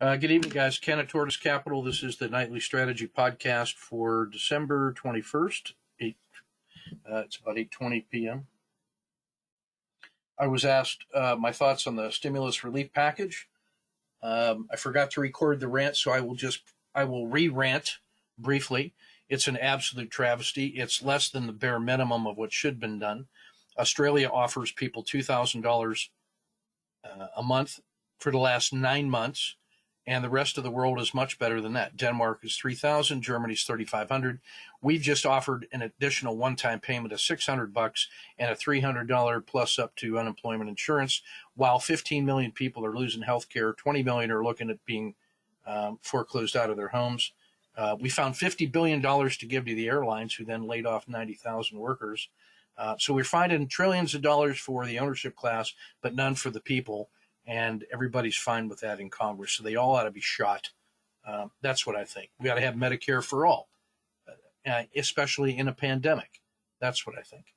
Good evening, guys. Ken at Tortoise Capital. This is the nightly strategy podcast for December 21st. It's about 8:20 p.m. I was asked my thoughts on the stimulus relief package. I forgot to record the rant, so I will re-rant briefly. It's an absolute travesty. It's less than the bare minimum of what should have been done. Australia offers people $2,000 a month for the last 9 months. And the rest of the world is much better than that. Denmark is $3,000, Germany's $3,500. We've just offered an additional one-time payment of $600 and a $300 plus up to unemployment insurance. While 15 million people are losing health care, 20 million are looking at being foreclosed out of their homes. We found $50 billion to give to the airlines, who then laid off 90,000 workers. So we're finding trillions of dollars for the ownership class, but none for the people. And everybody's fine with that in Congress, so they all ought to be shot. That's what I think. We ought to have Medicare for all, especially in a pandemic. That's what I think.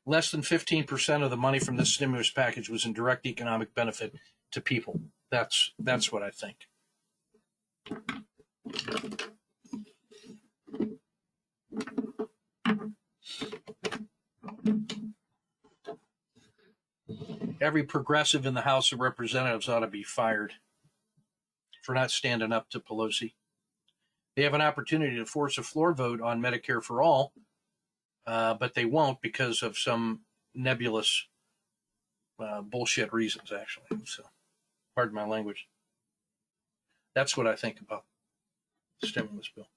Less than 15% of the money from this stimulus package was in direct economic benefit to people. That's what I think. Every progressive in the House of Representatives ought to be fired for not standing up to Pelosi. They have an opportunity to force a floor vote on Medicare for all, but they won't because of some nebulous bullshit reasons, actually. So, pardon my language. That's what I think about the stimulus bill.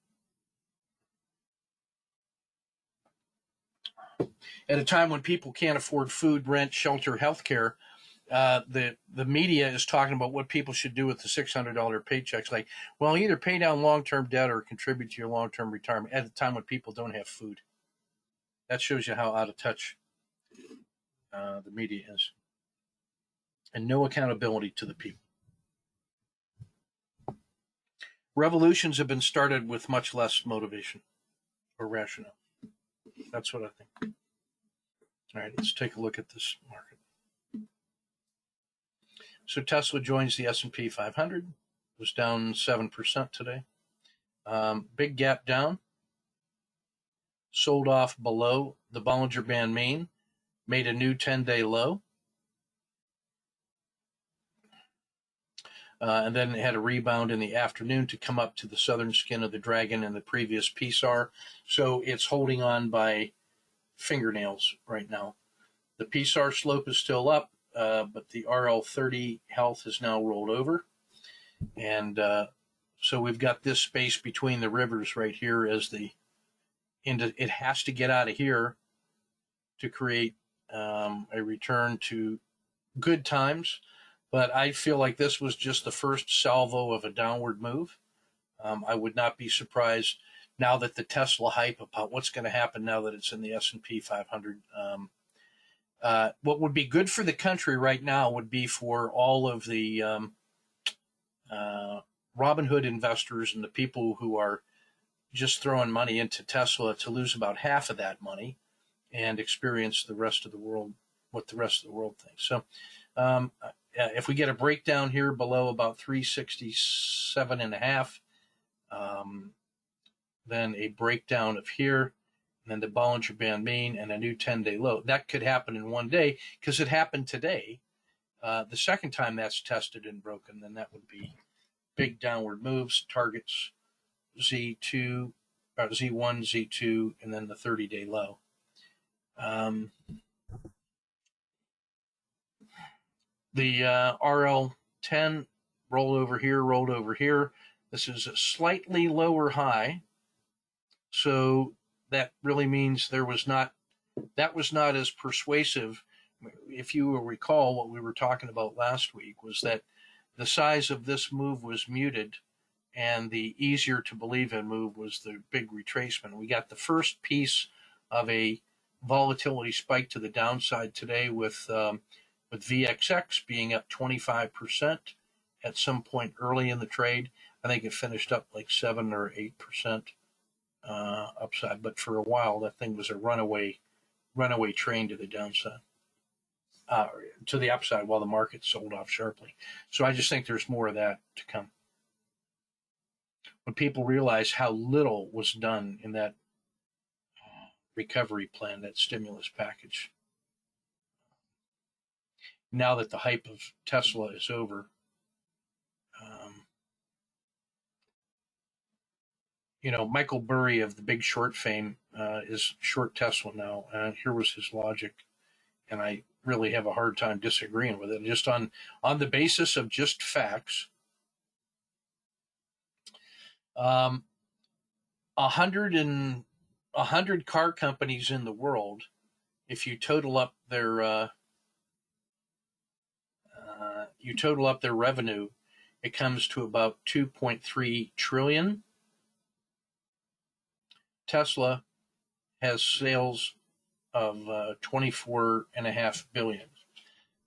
At a time when people can't afford food, rent, shelter, health care, the media is talking about what people should do with the $600 paychecks. Like, well, either pay down long-term debt or contribute to your long-term retirement at a time when people don't have food. That shows you how out of touch the media is. And no accountability to the people. Revolutions have been started with much less motivation or rationale. That's what I think. All right, let's take a look at this market. So Tesla joins the S&P 500. Was down 7% today. Big gap down. Sold off below the Bollinger Band mean. Made a new 10-day low. And then it had a rebound in the afternoon to come up to the southern skin of the dragon in the previous PSAR. So it's holding on by fingernails right now. The PSAR slope is still up, but the RL30 health has now rolled over. And so we've got this space between the rivers right here as it has to get out of here to create a return to good times. But I feel like this was just the first salvo of a downward move. I would not be surprised now that the Tesla hype about what's going to happen now that it's in the S&P 500. What would be good for the country right now would be for all of the Robinhood investors and the people who are just throwing money into Tesla to lose about half of that money and experience the rest of the world, what the rest of the world thinks. So if we get a breakdown here below about 367.5, then a breakdown of here, and then the Bollinger Band mean, and a new 10-day low. That could happen in one day because it happened today. The second time that's tested and broken, then that would be big downward moves, targets Z1, Z2, and then the 30-day low. The RL10 rolled over here. This is a slightly lower high. So that really means that was not as persuasive. If you will recall, what we were talking about last week was that the size of this move was muted and the easier to believe in move was the big retracement. We got the first piece of a volatility spike to the downside today with VXX being up 25% at some point early in the trade. I think it finished up like 7 or 8% upside, but for a while that thing was a runaway train to the downside. to the upside while the market sold off sharply. So I just think there's more of that to come. When people realize how little was done in that recovery plan, that stimulus package, now that the hype of Tesla is over, Michael Burry of the Big Short fame is short Tesla now. Here was his logic, and I really have a hard time disagreeing with it. Just on the basis of just facts, 100 car companies in the world, if you total up their revenue, it comes to about 2.3 trillion. Tesla has sales of 24.5 billion.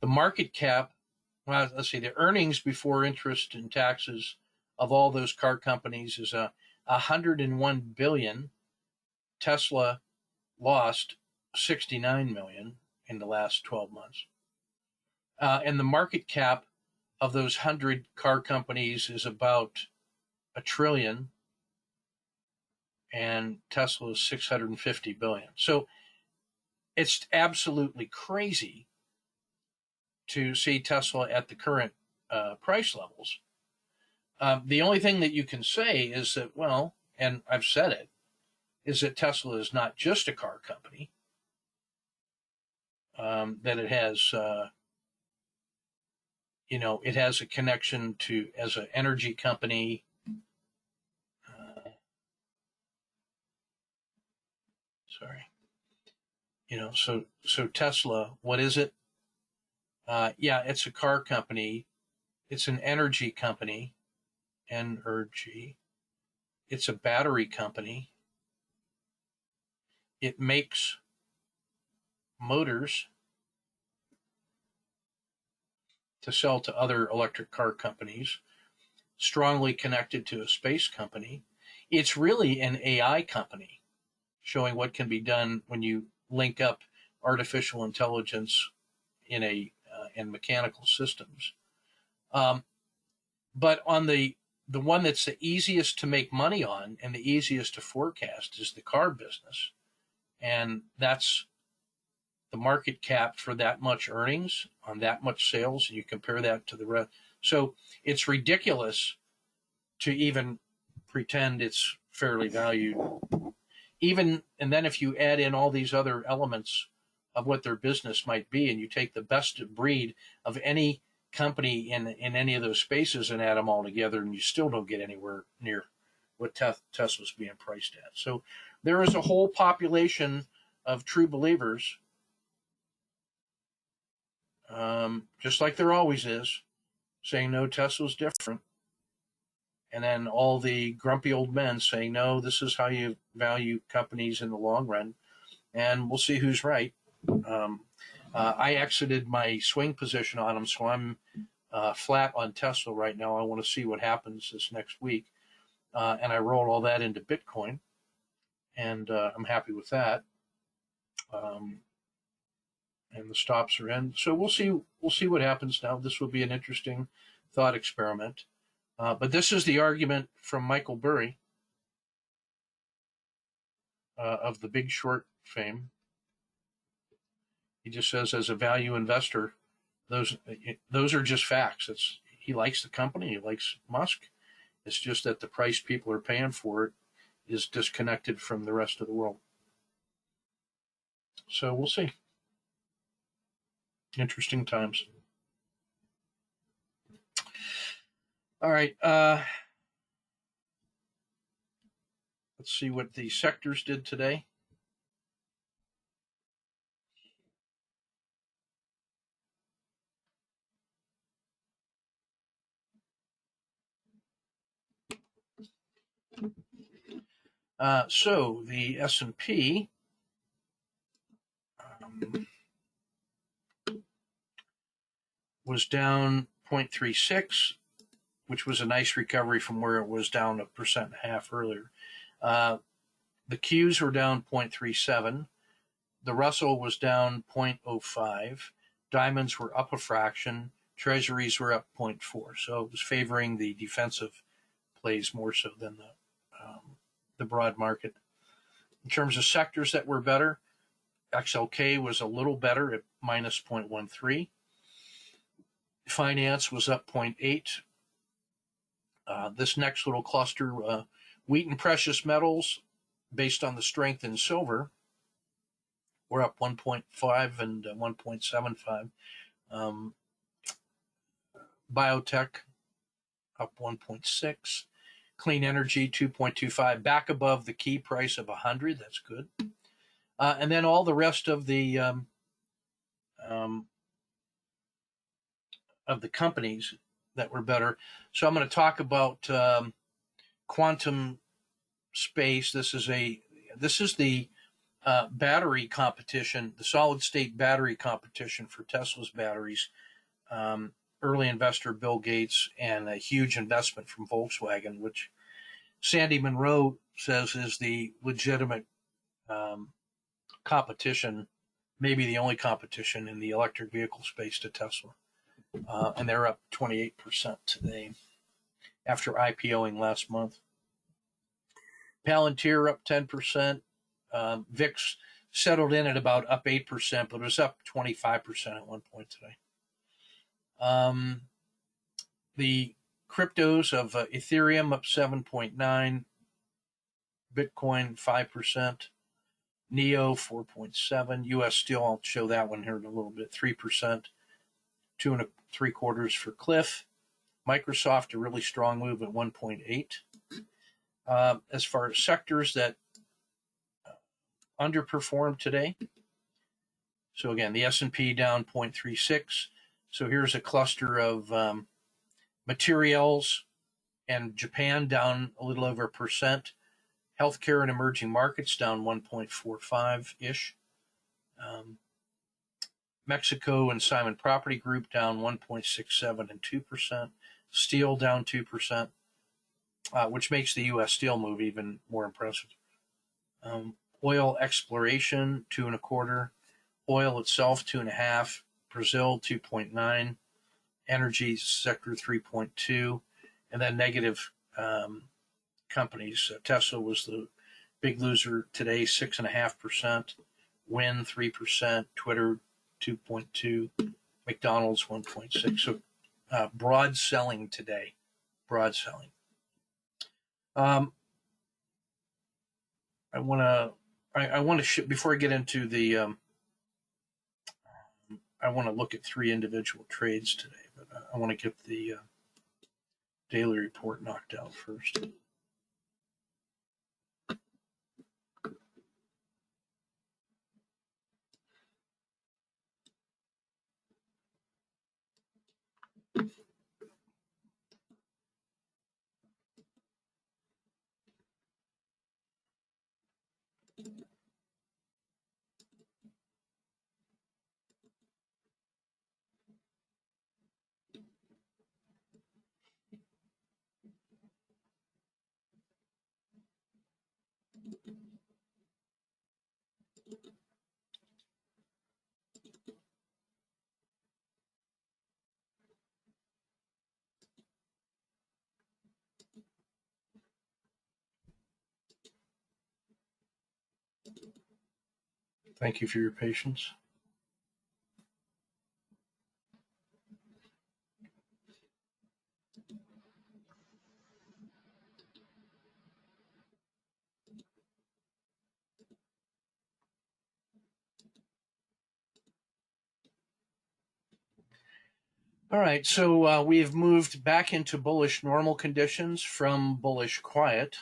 The market cap, well, let's see, the earnings before interest and taxes of all those car companies is 101 billion. Tesla lost 69 million in the last 12 months. And the market cap of those 100 car companies is about $1 trillion, and Tesla is 650 billion. So it's absolutely crazy to see Tesla at the current price levels. The only thing that you can say is that, well, and I've said it, is that Tesla is not just a car company, that it has, it has a connection to, as an energy company. So Tesla, what is it? It's a car company. It's an energy company, energy. It's a battery company. It makes motors to sell to other electric car companies, strongly connected to a space company. It's really an AI company, showing what can be done when you link up artificial intelligence in mechanical systems. But on the one that's the easiest to make money on and the easiest to forecast is the car business. And that's the market cap for that much earnings on that much sales, and you compare that to the rest. So it's ridiculous to even pretend it's fairly valued. And then if you add in all these other elements of what their business might be, and you take the best of breed of any company in any of those spaces and add them all together, and you still don't get anywhere near what Tesla's being priced at. So there is a whole population of true believers, just like there always is, saying, no, Tesla's different. And then all the grumpy old men saying, no, this is how you value companies in the long run. And we'll see who's right. I exited my swing position on them, so I'm flat on Tesla right now. I want to see what happens this next week. And I rolled all that into Bitcoin, and I'm happy with that. And the stops are in. So we'll see what happens now. This will be an interesting thought experiment. But this is the argument from Michael Burry of the Big Short fame. He just says, as a value investor, those are just facts. He likes the company. He likes Musk. It's just that the price people are paying for it is disconnected from the rest of the world. So we'll see. Interesting times. All right. Let's see what the sectors did today. So the S&P was down 0.36, which was a nice recovery from where it was down 1.5% earlier. The Qs were down 0.37. The Russell was down 0.05. Diamonds were up a fraction. Treasuries were up 0.4. So it was favoring the defensive plays more so than the broad market. In terms of sectors that were better, XLK was a little better at minus 0.13. Finance was up 0.8. This next little cluster, wheat and precious metals, based on the strength in silver, were up 1.5 and 1.75. Biotech up 1.6. Clean energy 2.25, back above the key price of 100. That's good. And then all the rest of the companies that were better. So I'm going to talk about quantum space. This is the battery competition, the solid state battery competition for Tesla's batteries. Early investor Bill Gates and a huge investment from Volkswagen, which Sandy Munro says is the legitimate competition, maybe the only competition in the electric vehicle space to Tesla. And they're up 28% today after IPOing last month. Palantir up 10%. VIX settled in at about up 8%, but it was up 25% at one point today. The cryptos of Ethereum up 7.9, Bitcoin 5%, NEO 4.7, US Steel, I'll show that one here in a little bit, 3%, 2 3/4 for Cliff. Microsoft, a really strong move at 1.8. As far as sectors that underperformed today, so again, the S&P down 0.36. So here's a cluster of materials, and Japan down a little over 1%. Healthcare and emerging markets down 1.45-ish. Mexico and Simon Property Group down 1.67 and 2%. Steel down 2%, which makes the U.S. steel move even more impressive. Oil exploration 2.25. Oil itself 2.5. Brazil 2.9. Energy sector 3.2. And then negative companies. Tesla was the big loser today, 6.5%. Wynn 3%. Twitter 2.2. McDonald's 1.6. So broad selling today. Broad selling. I want to before I get into the I want to look at 3 individual trades today, but I want to get the daily report knocked out first. Thank you for your patience. All right, so we have moved back into bullish normal conditions from bullish quiet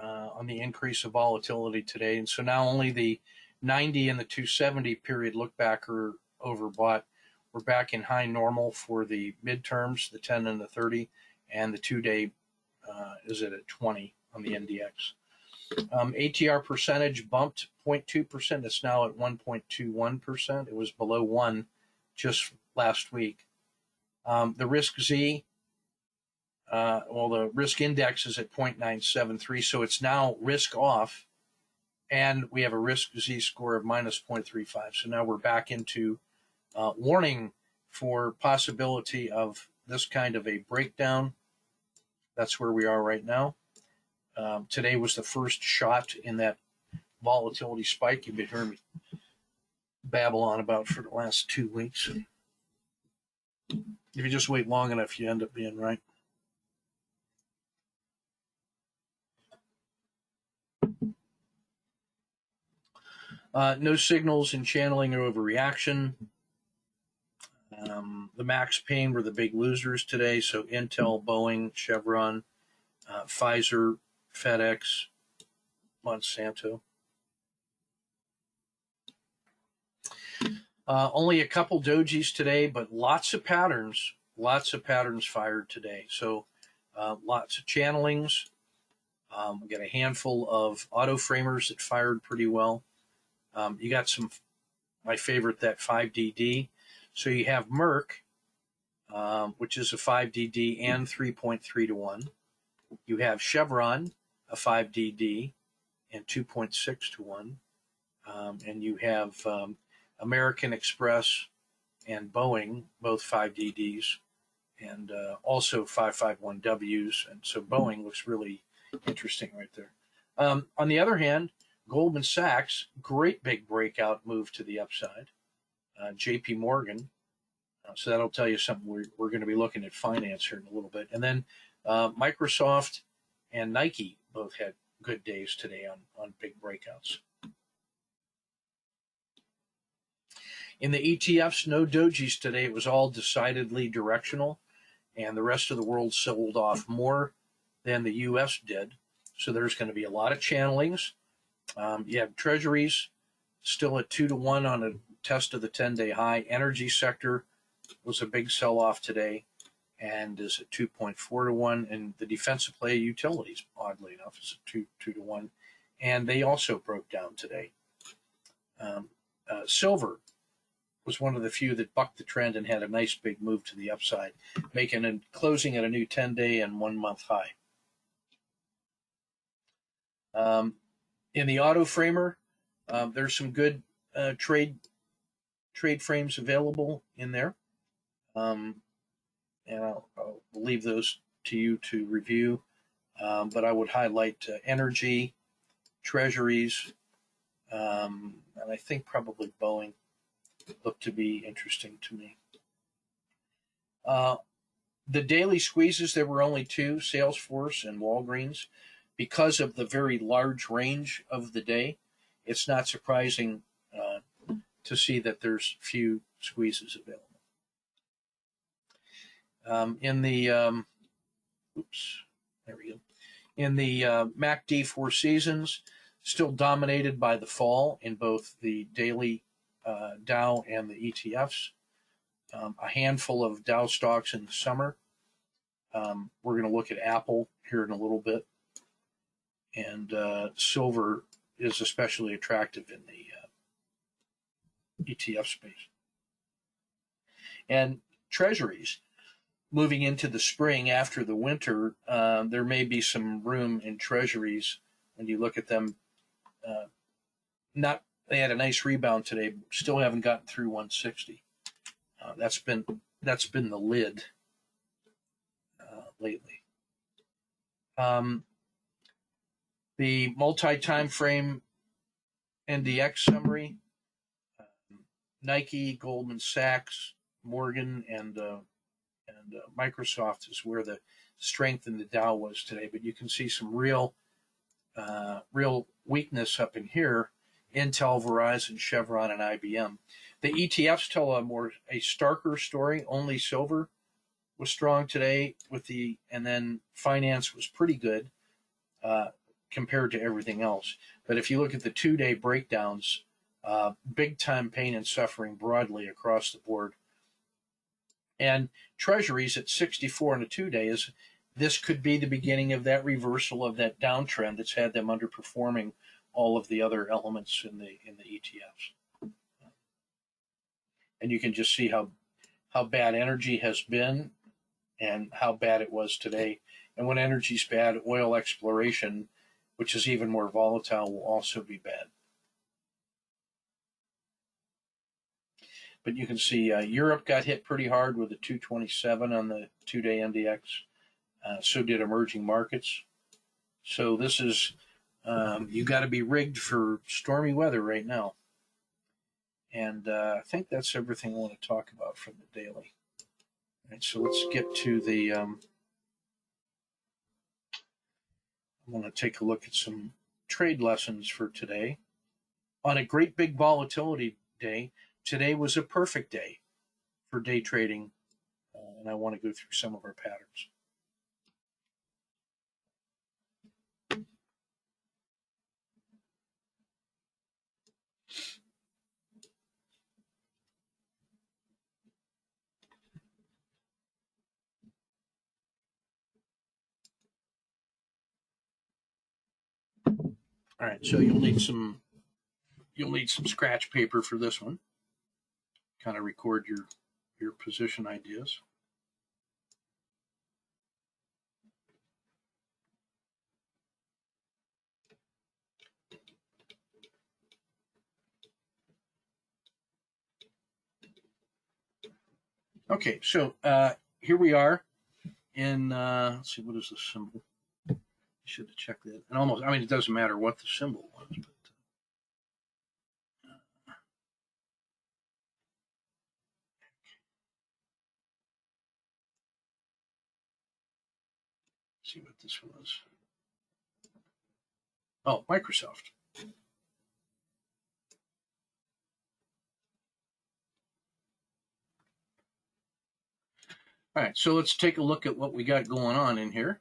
on the increase of volatility today. And so now only the 90 and the 270 period look back are overbought. We're back in high normal for the midterms, the 10 and the 30, and the 2-day is at 20 on the NDX. ATR percentage bumped 0.2%. It's now at 1.21%. It was below 1 just last week. The risk Z, the risk index is at 0.973, so it's now risk off, and we have a risk Z score of minus 0.35. So now we're back into warning for possibility of this kind of a breakdown. That's where we are right now. Today was the first shot in that volatility spike you've been hearing me babble on about for the last 2 weeks. If you just wait long enough, you end up being right. No signals in channeling or overreaction. The max pain were the big losers today. So Intel, Boeing, Chevron, Pfizer, FedEx, Monsanto. Only a couple dojis today, but lots of patterns fired today. So lots of channelings. We got a handful of auto framers that fired pretty well. You got some, my favorite, that 5DD. So you have Merck, which is a 5DD and 3.3 to 1. You have Chevron, a 5DD and 2.6 to 1. And you have American Express and Boeing, both 5DDs, and also 551Ws. And so Boeing looks really interesting right there. On the other hand, Goldman Sachs, great big breakout move to the upside. JP Morgan, so that'll tell you something. We're going to be looking at finance here in a little bit. And then Microsoft and Nike both had good days today on big breakouts. In the ETFs, no dojis today. It was all decidedly directional, and the rest of the world sold off more than the U.S. did. So there's going to be a lot of channelings. You have treasuries still at 2 to 1 on a test of the 10-day high. Energy sector was a big sell-off today and is at 2.4 to 1. And the defensive play utilities, oddly enough, is at 2 to 1. And they also broke down today. Silver was one of the few that bucked the trend and had a nice big move to the upside, making and closing at a new 10-day and 1-month high. In the auto framer, there's some good trade frames available in there, and I'll leave those to you to review. But I would highlight energy, treasuries, and I think probably Boeing look to be interesting to me. The daily squeezes, there were only 2, Salesforce and Walgreens. Because of the very large range of the day, it's not surprising to see that there's few squeezes available. In the MACD Four Seasons, still dominated by the fall in both the daily Dow and the ETFs. A handful of Dow stocks in the summer. We're going to look at Apple here in a little bit. And silver is especially attractive in the ETF space. And treasuries, moving into the spring after the winter, there may be some room in treasuries when you look at them. They had a nice rebound today, but still haven't gotten through 160. That's been the lid lately. The multi-time frame NDX summary, Nike, Goldman Sachs, Morgan, and Microsoft is where the strength in the Dow was today. But you can see some real weakness up in here: Intel, Verizon, Chevron, and IBM. The ETFs tell a starker story. Only silver was strong today, and then finance was pretty good compared to everything else. But if you look at the 2-day breakdowns, big time pain and suffering broadly across the board. And treasuries at 64 on a 2-day this could be the beginning of that reversal of that downtrend that's had them underperforming all of the other elements in the ETFs. And you can just see how bad energy has been and how bad it was today. And when energy's bad, oil exploration, which is even more volatile, will also be bad. But you can see Europe got hit pretty hard with a 227 on the 2-day NDX. So did emerging markets. So this is, you got to be rigged for stormy weather right now. And I think that's everything I want to talk about from the daily. All right, so let's get to the, I want to take a look at some trade lessons for today. On a great big volatility day, today was a perfect day for day trading, and I want to go through some of our patterns. All right, so you'll need some scratch paper for this one. Kind of record your position ideas. Okay, so here we are in, let's see, what is the symbol? I should have checked that. And almost, I mean, it doesn't matter what the symbol was, but see what this was. Oh, Microsoft. All right, so let's take a look at what we got going on in here.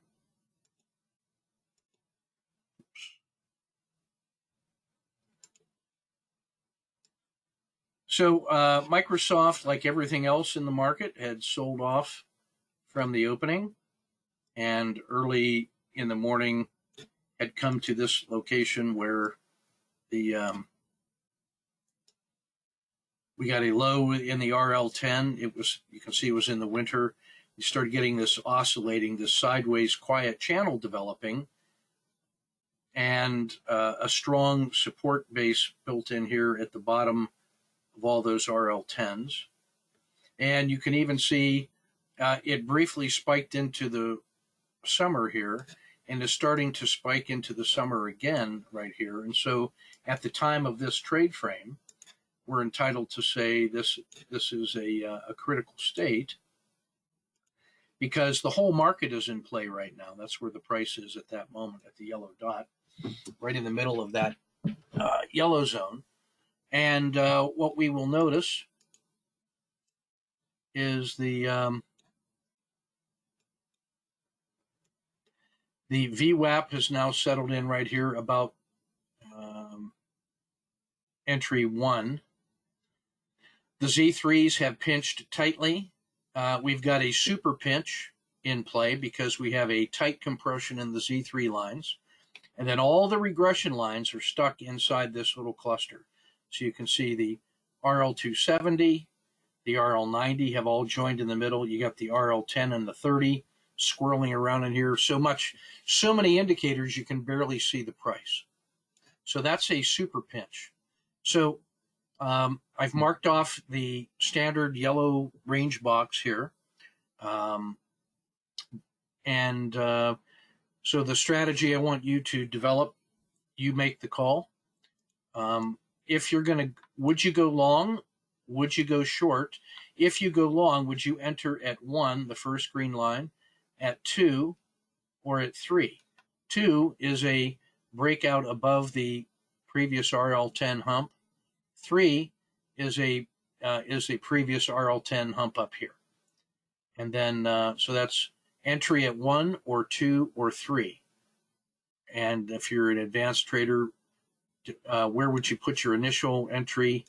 So Microsoft, like everything else in the market, had sold off from the opening, and early in the morning had come to this location where the we got a low in the RL10. It was, you can see, it was in the winter. You started getting this oscillating, this sideways quiet channel developing, and a strong support base built in here at the bottom of all those RL10s. And you can even see it briefly spiked into the summer here and is starting to spike into the summer again right here. And so at the time of this trade frame, we're entitled to say this is a critical state, because the whole market is in play right now. That's where the price is at that moment, at the yellow dot, right in the middle of that yellow zone. And what we will notice is the VWAP has now settled in right here about entry 1. The Z3s have pinched tightly. We've got a super pinch in play because we have a tight compression in the Z3 lines. And then all the regression lines are stuck inside this little cluster. So you can see the RL270, the RL90 have all joined in the middle. You got the RL10 and the 30 swirling around in here. So many indicators you can barely see the price. So that's a super pinch. So I've marked off the standard yellow range box here. So the strategy I want you to develop, you make the call. If you're going to, would you go long? Would you go short? If you go long, would you enter at 1, the first green line, at 2, or at 3? 2 is a breakout above the previous RL10 hump. 3 is a previous RL10 hump up here. And then, so that's entry at 1 or 2 or 3. And if you're an advanced trader, where would you put your initial entry?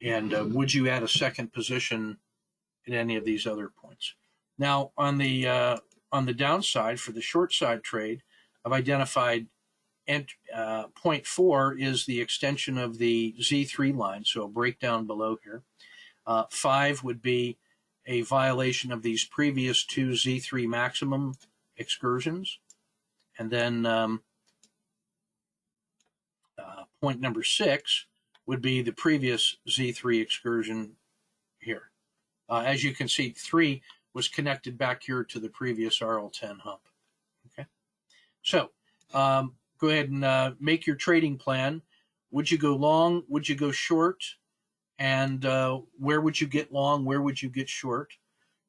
And would you add a second position at any of these other points? Now, on the downside, for the short side trade, I've identified point 4 is the extension of the Z3 line, so a breakdown below here. 5 would be a violation of these previous 2 Z3 maximum excursions. And then point number 6 would be the previous Z3 excursion here. As you can see, 3 was connected back here to the previous RL10 hump. Okay, so go ahead and make your trading plan. Would you go long? Would you go short? And where would you get long? Where would you get short?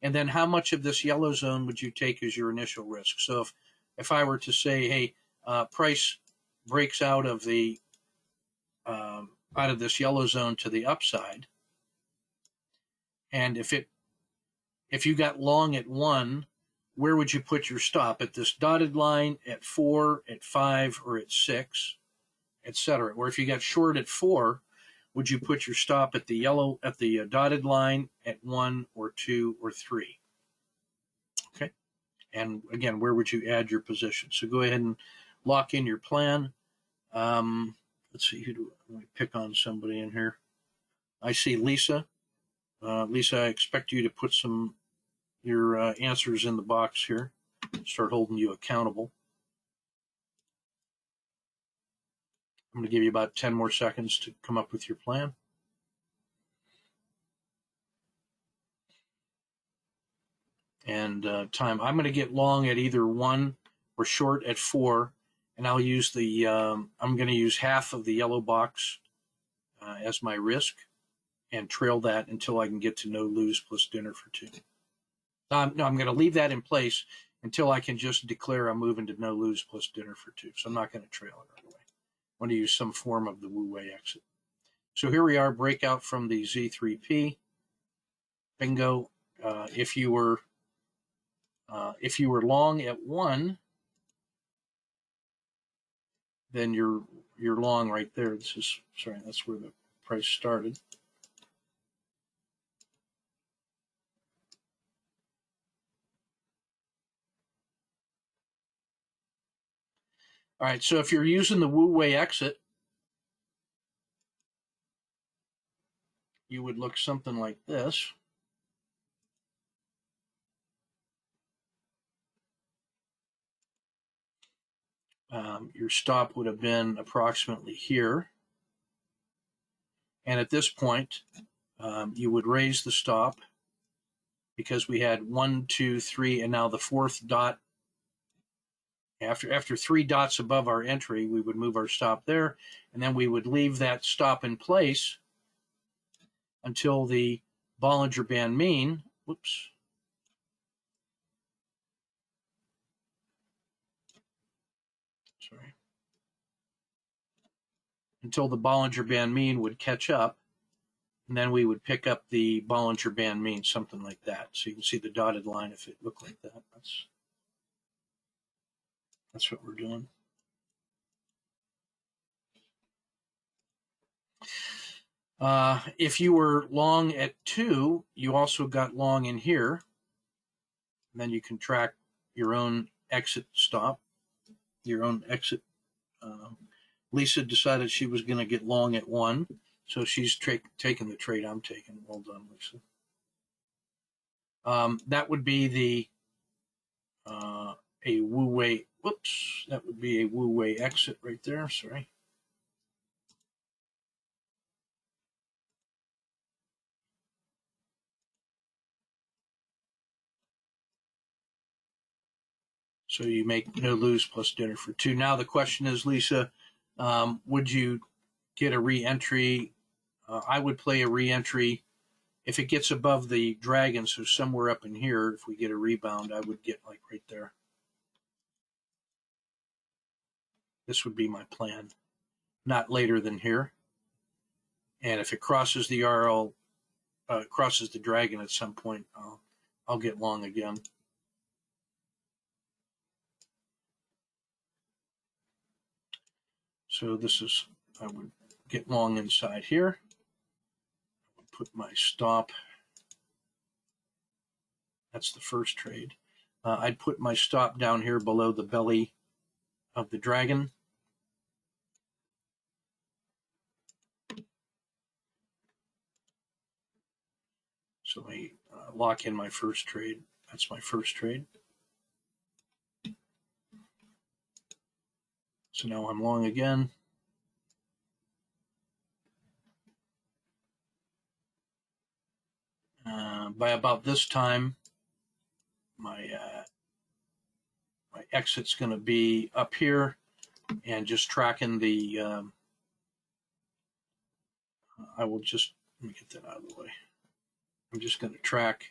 And then how much of this yellow zone would you take as your initial risk? So if I were to say, hey, price breaks out of the out of this yellow zone to the upside, and if you got long at 1, where would you put your stop? At this dotted line, at 4, at 5, or at 6, etc. Or if you got short at 4, would you put your stop at the dotted line at 1 or 2 or 3? Okay. And again, where would you add your position? So go ahead and lock in your plan. Let's see, let me pick on somebody in here. I see Lisa. Lisa, I expect you to put your answers in the box here. Start holding you accountable. I'm going to give you about 10 more seconds to come up with your plan. And time. I'm going to get long at either 1 or short at 4, and I'll use I'm going to use half of the yellow box as my risk and trail that until I can get to no lose plus dinner for 2. No, I'm going to leave that in place until I can just declare I'm moving to no lose plus dinner for 2. So I'm not going to trail it right away. I want to use some form of the Wu Wei exit. So here we are, breakout from the Z3P. Bingo. If you were long at 1, then you're long right there. That's where the price started. All right, so if you're using the Wu Wei exit, you would look something like this. Your stop would have been approximately here. And at this point, you would raise the stop because we had 1, 2, 3, and now the 4th dot. After 3 dots above our entry, we would move our stop there, and then we would leave that stop in place until the Bollinger Band mean, until the Bollinger Band mean would catch up, and then we would pick up the Bollinger Band mean, something like that. So you can see the dotted line if it looked like that. That's what we're doing. If you were long at 2, you also got long in here. And then you can track your own exit stop, your own exit. Lisa decided she was going to get long at 1, so she's taking the trade I'm taking. Well done, Lisa. That would be a Wu Wei. That would be a Wu Wei exit right there. Sorry. So you make no lose plus dinner for 2. Now the question is, Lisa, would you get a re-entry? I would play a re-entry if it gets above the dragon. So somewhere up in here, if we get a rebound, I would get like right there. This would be my plan. Not later than here. And if it crosses the RL, crosses the dragon at some point, I'll get long again. So I would get long inside here. I would put my stop. That's the first trade. I'd put my stop down here below the belly of the dragon. So let me lock in my first trade. That's my first trade. So now I'm long again. By about this time, my exit's going to be up here, and just tracking the, I will just, let me get that out of the way. I'm just going to track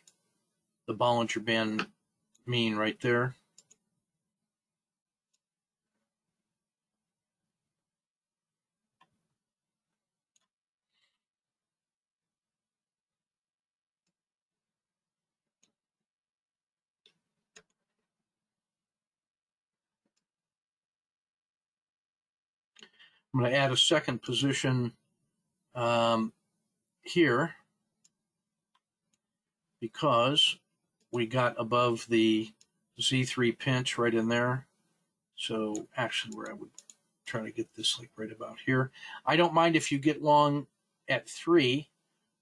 the Bollinger Band mean right there. I'm going to add a second position here because we got above the Z3 pinch right in there. So actually where I would try to get this like right about here. I don't mind if you get long at 3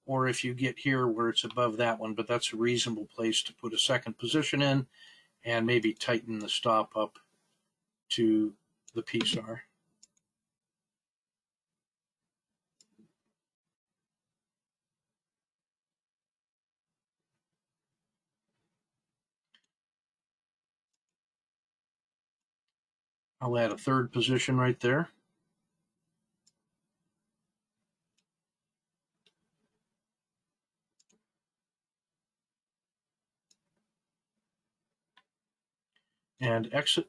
or if you get here where it's above that one, but that's a reasonable place to put a second position in and maybe tighten the stop up to the PSAR. I'll add a third position right there. And exit.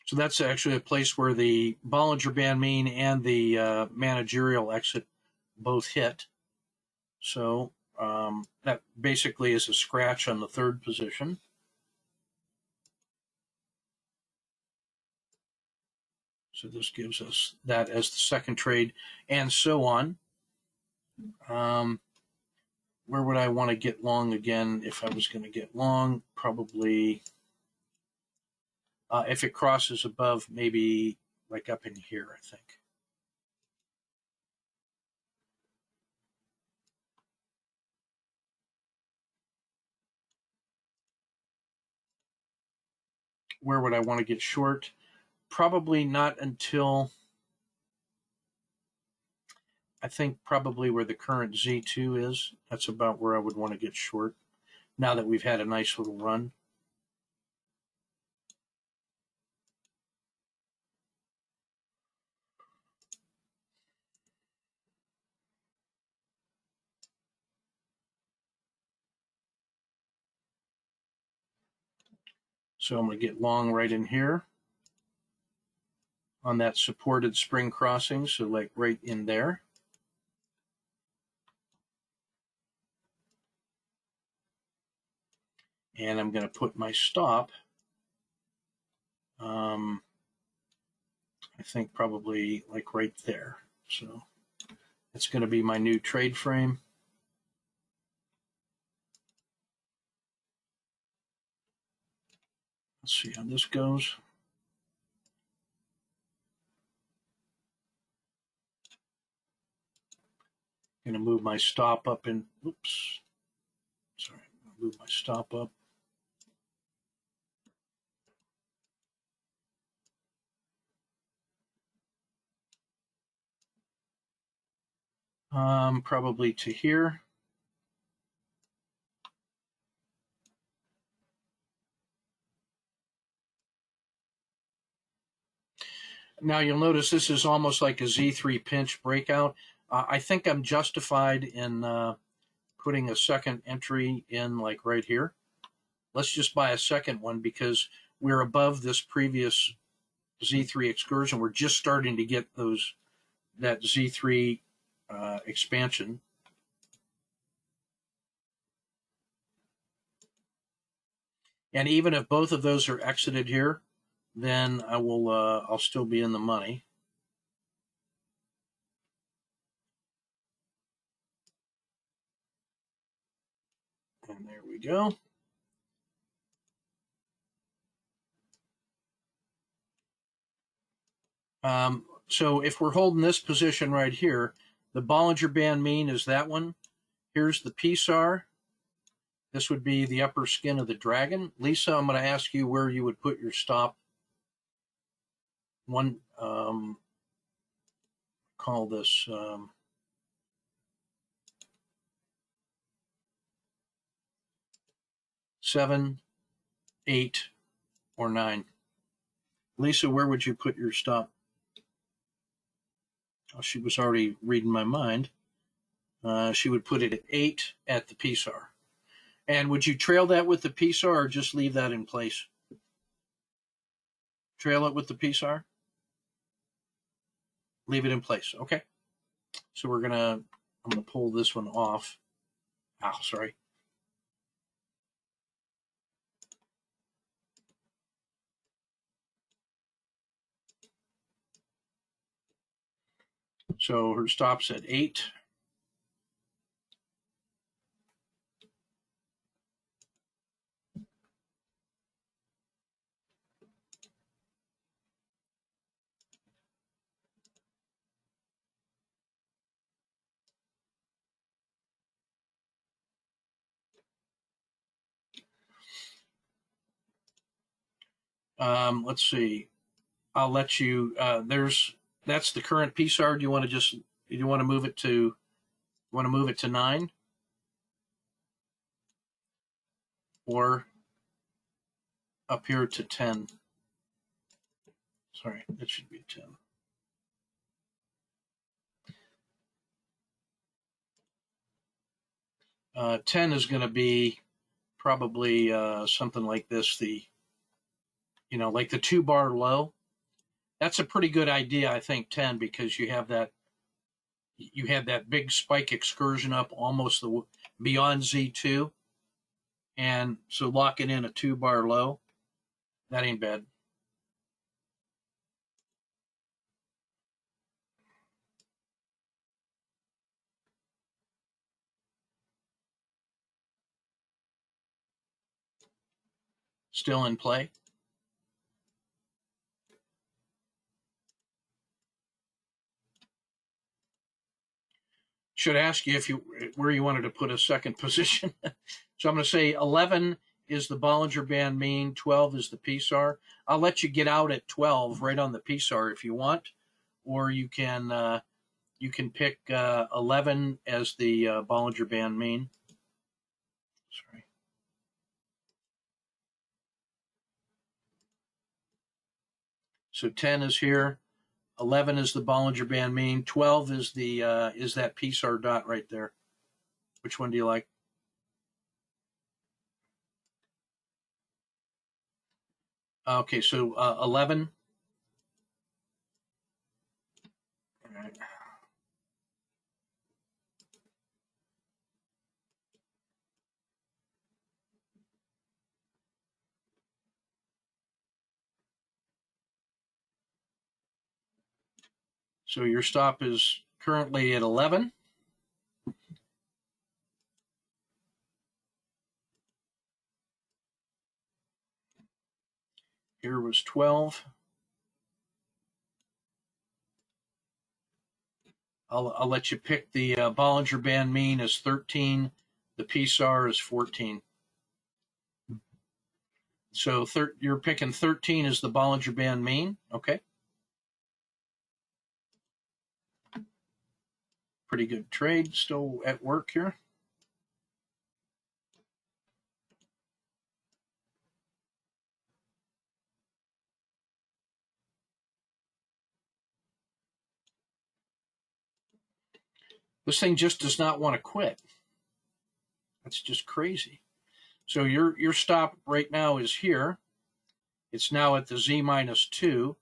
So that's actually a place where the Bollinger Band mean and the managerial exit both hit. So that basically is a scratch on the third position. So this gives us that as the second trade, and so on. Where would I want to get long again if I was going to get long? Probably if it crosses above, maybe like up in here, I think. Where would I want to get short? Probably not until, I think probably where the current Z2 is. That's about where I would want to get short now that we've had a nice little run. So I'm going to get long right in here on that supported spring crossing, so like right in there. And I'm going to put my stop, I think probably like right there. So it's going to be my new trade frame. Let's see how this goes. Going to move my stop up in, oops, sorry, move my stop up. Probably to here. Now you'll notice this is almost like a Z3 pinch breakout. I think I'm justified in putting a second entry in like right here. Let's just buy a second one because we're above this previous Z3 excursion. We're just starting to get that Z3 expansion. And even if both of those are exited here, then I'll still be in the money. And there we go. So if we're holding this position right here, the Bollinger Band mean is that one. Here's the PSAR. This would be the upper skin of the dragon. Lisa, I'm going to ask you where you would put your stop one, call this, 7, 8, or 9. Lisa, where would you put your stop? Oh, she was already reading my mind. She would put it at 8 at the PSAR. And would you trail that with the PSAR or just leave that in place? Trail it with the PSAR? Leave it in place. Okay. So I'm going to pull this one off. Oh, sorry. So her stop's at 8. Let's see. I'll let you. That's the current PSAR. Do you want to move it to 9 or up here to 10? Sorry, that should be 10. Uh, 10 is going to be probably something like this. Like the 2-bar low. That's a pretty good idea, I think. 10, because you have that big spike excursion up almost beyond Z2, and so locking in a 2-bar low, that ain't bad. Still in play. Should ask you where you wanted to put a second position. So I'm going to say 11 is the Bollinger Band mean, 12 is the PSAR. I'll let you get out at 12 right on the PSAR if you want, or you can pick 11 as the Bollinger Band mean. Sorry. So 10 is here, 11 is the Bollinger Band mean, 12 is that PSAR dot right there. Which one do you like? Okay, so 11. All right. So your stop is currently at 11. Here was 12. I'll let you pick the Bollinger Band mean as 13. The PSAR is 14. So you're picking 13 as the Bollinger Band mean. Okay. Pretty good trade. Still at work here. This thing just does not want to quit. That's just crazy. So your stop right now is here. It's now at the Z-2.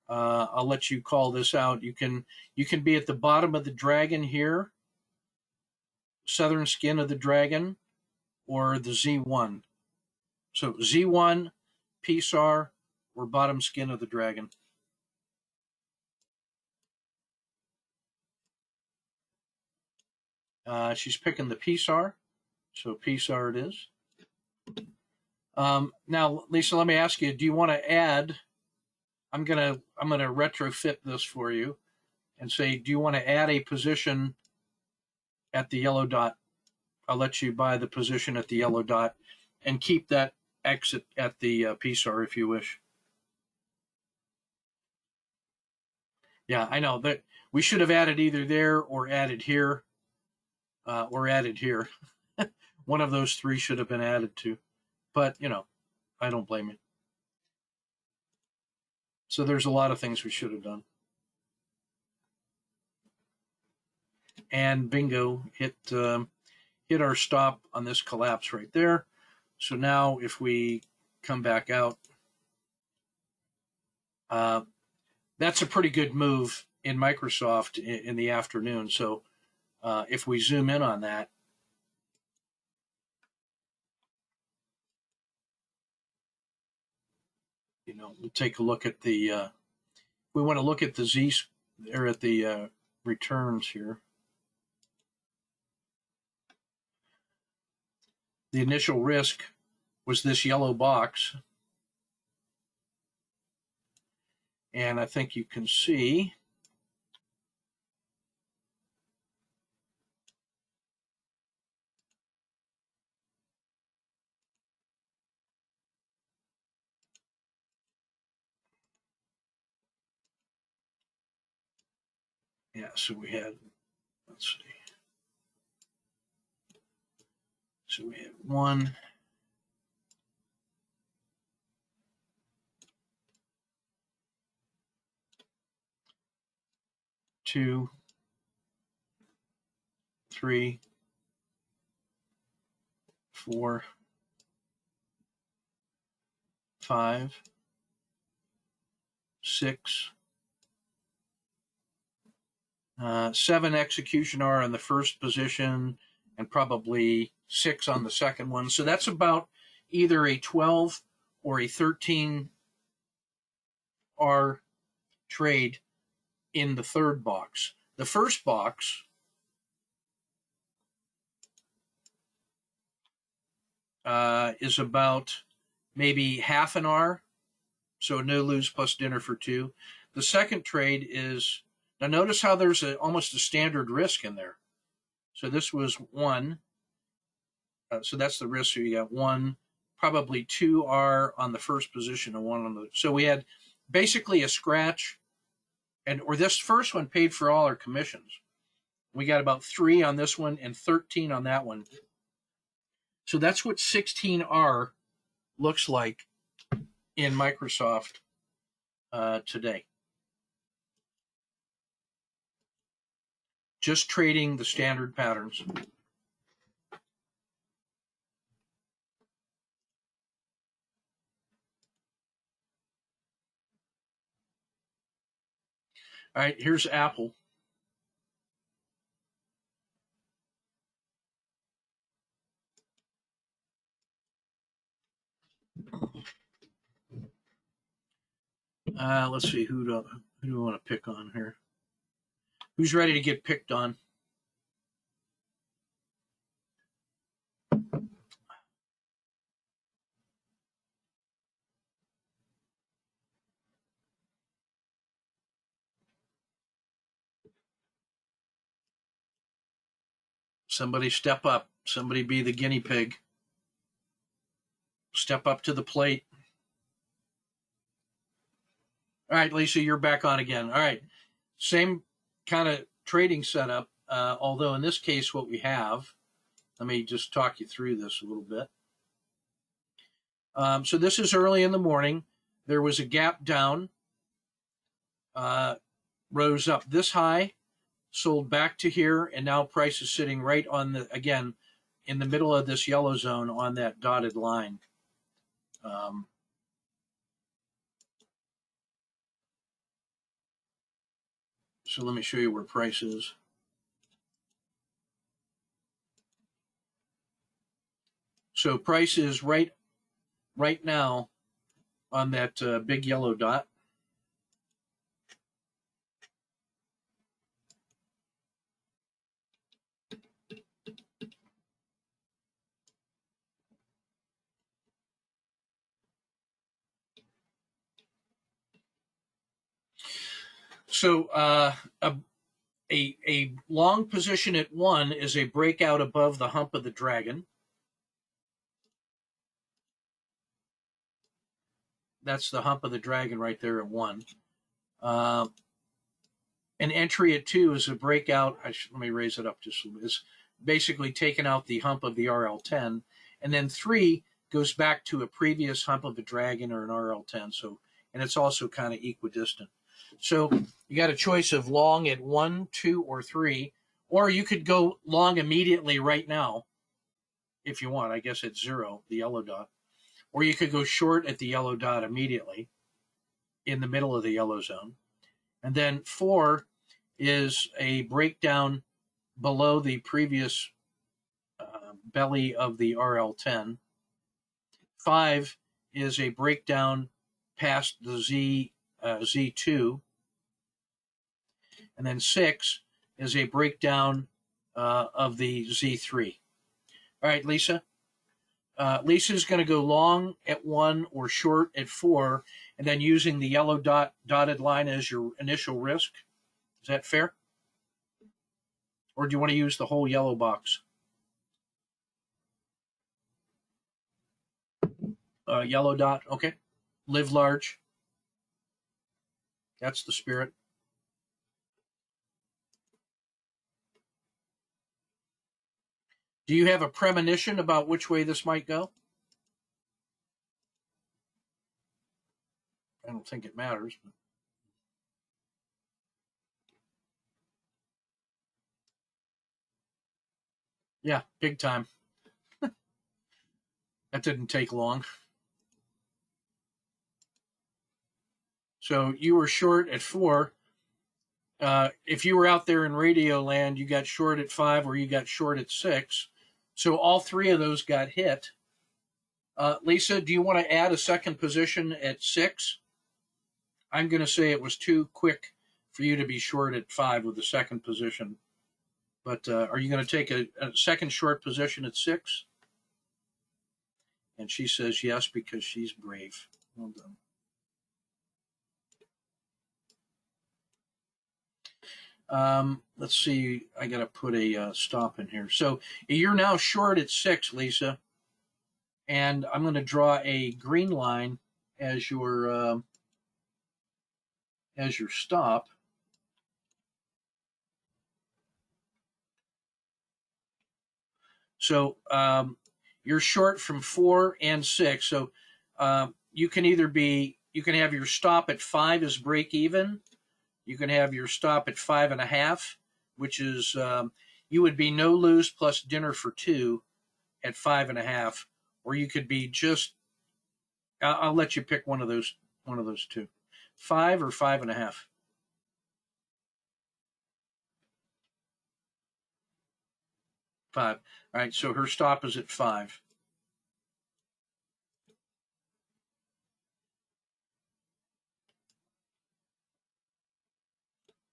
I'll let you call this out. You can be at the bottom of the dragon here, southern skin of the dragon, or the Z1. So Z1, PSAR, or bottom skin of the dragon. She's picking the PSAR, so PSAR it is. Now, Lisa, let me ask you: do you want to add? I'm gonna retrofit this for you, and say, do you want to add a position at the yellow dot? I'll let you buy the position at the yellow dot, and keep that exit at the PSAR if you wish. Yeah, I know that we should have added either there or added here, One of those three should have been added to, but I don't blame you. So there's a lot of things we should have done. And bingo, hit our stop on this collapse right there. So now if we come back out, that's a pretty good move in Microsoft in the afternoon. So if we zoom in on that, we'll take a look at the, we want to look at the Z, or at the returns here. The initial risk was this yellow box. And I think you can see so we had, let's see. So we had 1, 2, 3, 4, 5, 6, 7 execution R on the first position, and probably 6 on the second one. So that's about either a 12 or a 13 R trade in the third box. The first box is about maybe half an R, so no lose plus dinner for 2. The second trade is, now notice how there's almost a standard risk in there. So this was 1. So that's the risk. So you got 1, probably 2 R on the first position and 1 on the. So we had basically a scratch, or this first one paid for all our commissions. We got about 3 on this one and 13 on that one. So that's what 16R looks like in Microsoft today. Just trading the standard patterns. All right, here's Apple. Let's see, who do we want to pick on here? Who's ready to get picked on? Somebody step up. Somebody be the guinea pig. Step up to the plate. All right, Lisa, you're back on again. All right, same kind of trading setup, although in this case what we have, let me just talk you through this a little bit. So this is early in the morning. There was a gap down, rose up this high, sold back to here, and now price is sitting right on the, again, in the middle of this yellow zone on that dotted line. So let me show you where price is. So price is right now on that big yellow dot. So a long position at 1 is a breakout above the hump of the dragon. That's the hump of the dragon right there at 1. An entry at 2 is a breakout. Let me raise it up just a little bit. It's basically taking out the hump of the RL10. And then 3 goes back to a previous hump of a dragon or an RL10. So, and it's also kind of equidistant. So you got a choice of long at 1, 2, or 3, or you could go long immediately right now if you want. I guess at 0, the yellow dot, or you could go short at the yellow dot immediately in the middle of the yellow zone. And then 4 is a breakdown below the previous belly of the RL10. 5 is a breakdown past the Z2. And then 6 is a breakdown of the Z3. All right, Lisa. Lisa's going to go long at 1 or short at 4, and then using the yellow dotted line as your initial risk. Is that fair? Or do you want to use the whole yellow box? Yellow dot, okay. Live large. That's the spirit. Do you have a premonition about which way this might go? I don't think it matters. But... yeah, big time. That didn't take long. So you were short at 4. If you were out there in radio land, you got short at 5 or you got short at 6. So all 3 of those got hit. Lisa, do you want to add a second position at 6? I'm going to say it was too quick for you to be short at 5 with the second position. But are you going to take a second short position at 6? And she says yes because she's brave. Well done. Let's see. I got to put a stop in here. So you're now short at 6, Lisa. And I'm going to draw a green line as your stop. So you're short from 4 and 6. So you can have your stop at 5 as break even. You can have your stop at 5.5, which is you would be no lose plus dinner for 2 at 5.5, or you could be just. I'll let you pick one of those 2, 5 or 5.5. 5. All right. So her stop is at 5.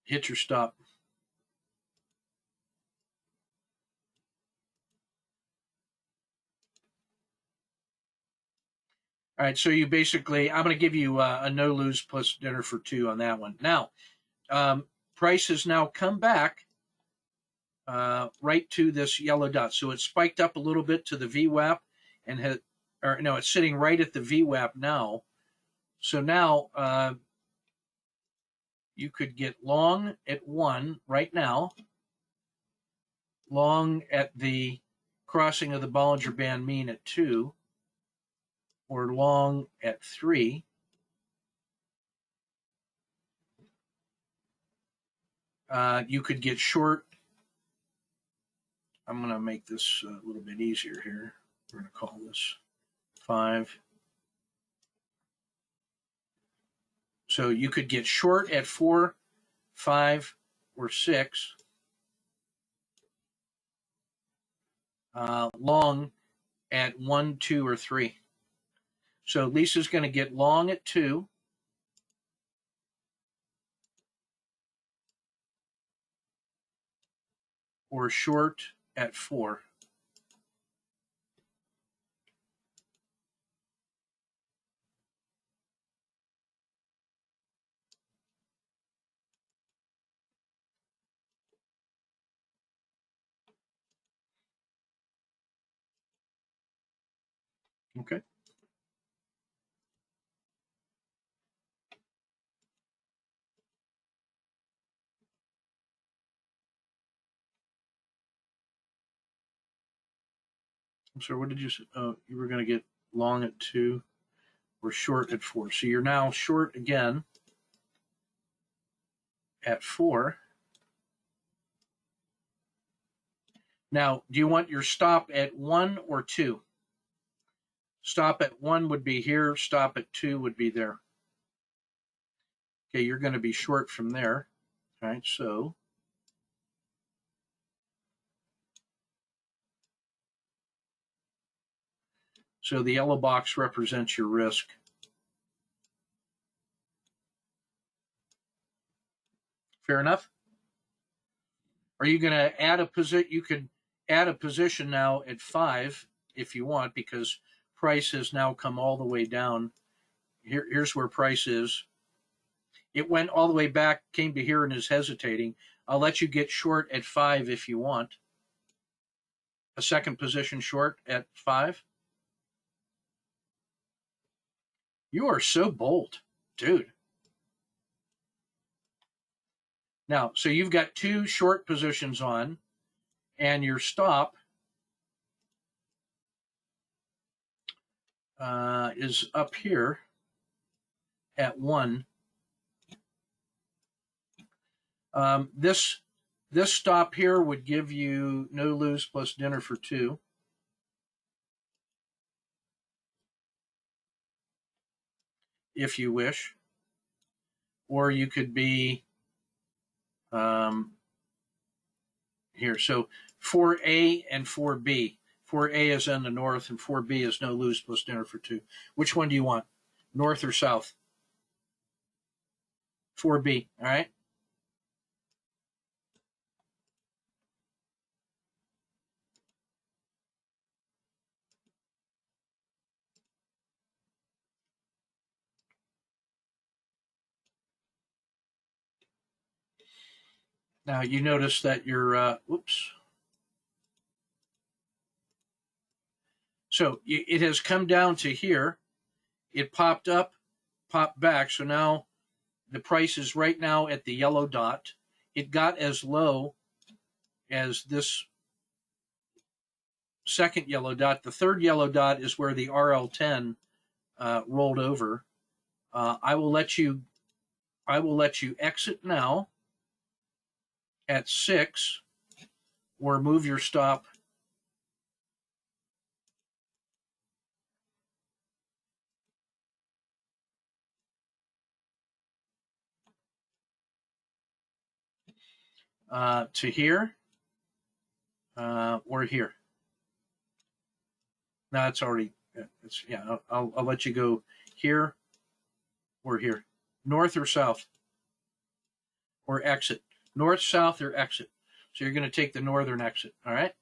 Hit your stop. All right, so you basically, I'm going to give you a no lose plus dinner for 2 on that one. Now, price has now come back right to this yellow dot. So it spiked up a little bit to the VWAP and it's sitting right at the VWAP now. So now you could get long at 1 right now, long at the crossing of the Bollinger Band mean at 2, or long at 3. You could get short. I'm going to make this a little bit easier here. We're going to call this 5. So you could get short at 4, 5, or 6. Long at 1, 2, or 3. So Lisa's going to get long at 2. Or short at 4. Okay. I'm sorry, what did you say? Oh, you were going to get long at 2 or short at 4. So you're now short again at 4. Now, do you want your stop at 1 or 2? Stop at 1 would be here. Stop at 2 would be there. Okay, you're going to be short from there. All right, so the yellow box represents your risk. Fair enough? Are you going to add a position? You could add a position now at 5 if you want, because price has now come all the way down. Here's where price is. It went all the way back, came to here, and is hesitating. I'll let you get short at 5 if you want. A second position short at 5. You are so bold, dude. Now, so you've got 2 short positions on, and your stop is up here at 1. This stop here would give you no lose plus dinner for 2. If you wish. Or you could be here. So 4A and 4B. 4A is in the north, and 4B is no lose plus dinner for 2. Which one do you want? North or south? 4B, all right? Now you notice that your, whoops. So it has come down to here. It popped up, popped back. So now the price is right now at the yellow dot. It got as low as this second yellow dot. The third yellow dot is where the RL10 rolled over. I will let you exit now at 6, or move your stop to here or here. No, it's already. Yeah. I'll let you go here or here, north or south, or exit. North, south, or exit. So you're going to take the northern exit. All right.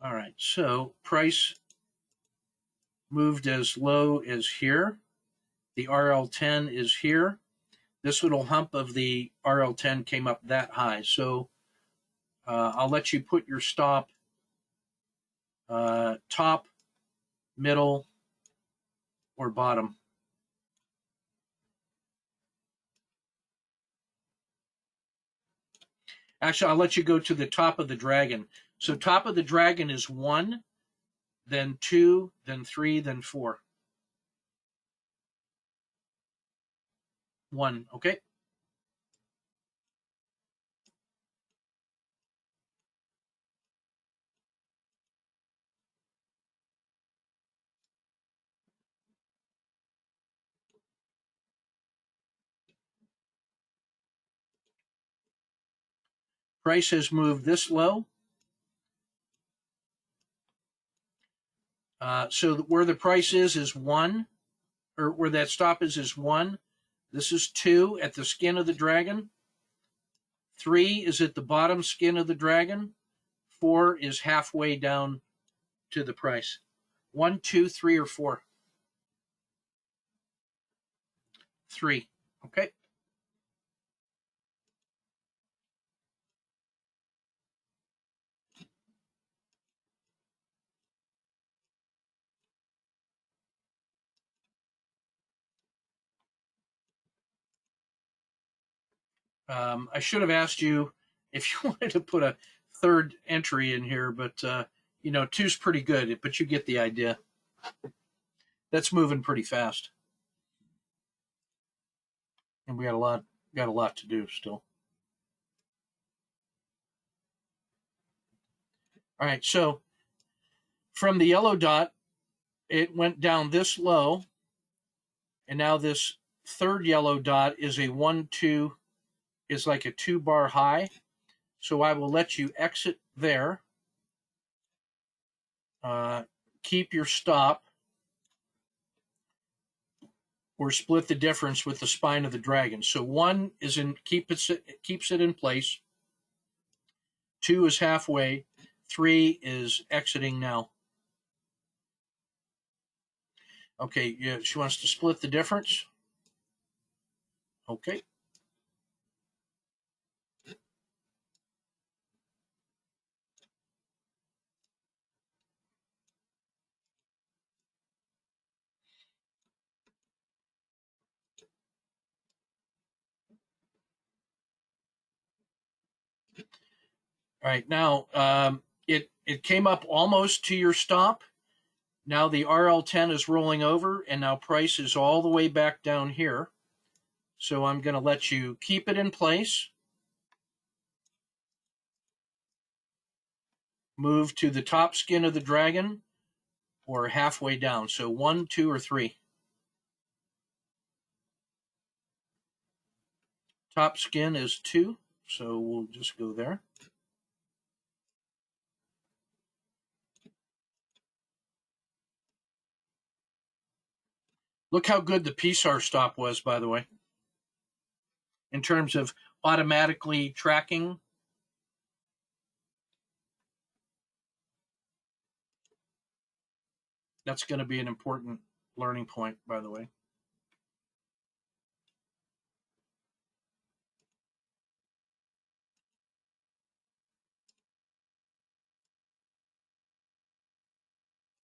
All right. So price moved as low as here. The RL10 is here. This little hump of the RL10 came up that high. So I'll let you put your stop top, middle, or bottom. Actually, I'll let you go to the top of the dragon. So top of the dragon is 1, then 2, then 3, then 4. 1, okay? Price has moved this low. So where the price is 1, or where that stop is 1. This is 2 at the skin of the dragon. 3 is at the bottom skin of the dragon. 4 is halfway down to the price. 1, 2, 3, or 4? 3. Okay. I should have asked you if you wanted to put a third entry in here, but two's pretty good, but you get the idea. That's moving pretty fast, and we got a lot to do still. All right, so from the yellow dot, it went down this low, and now this third yellow dot is a 1-2, is like a 2-bar high. So I will let you exit there. Keep your stop, or split the difference with the spine of the dragon. So 1 is keeps it in place. 2 is halfway. 3 is exiting now. Okay, yeah, she wants to split the difference. Okay. All right, now it came up almost to your stop. Now the RL10 is rolling over, and now price is all the way back down here. So I'm going to let you keep it in place. Move to the top skin of the dragon, or halfway down. So 1, 2, or 3. Top skin is 2, so we'll just go there. Look how good the PSAR stop was, by the way, in terms of automatically tracking. That's going to be an important learning point, by the way.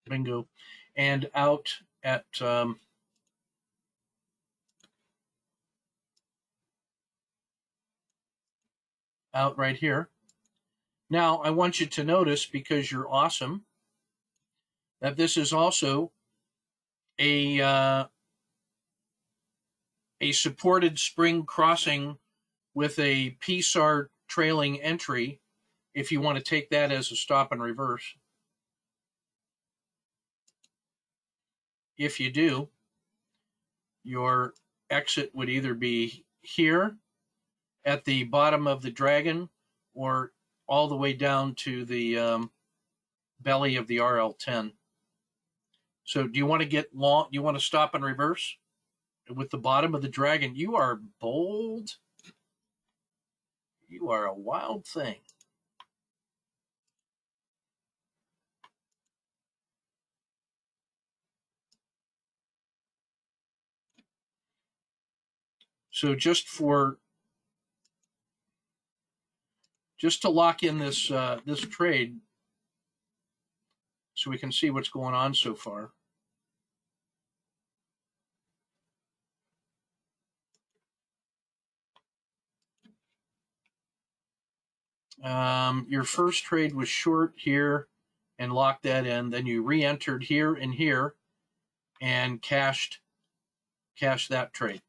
Bingo. And out at out right here. Now, I want you to notice, because you're awesome, that this is also a supported spring crossing with a PSAR trailing entry, if you want to take that as a stop and reverse. If you do, your exit would either be here at the bottom of the dragon, or all the way down to the belly of the RL10. So do you want to get long? You want to stop and reverse with the bottom of the dragon? You are bold. You are a wild thing. So just to lock in this this trade, so we can see what's going on so far. Your first trade was short here and locked that in. Then you re-entered here and here and cashed that trade.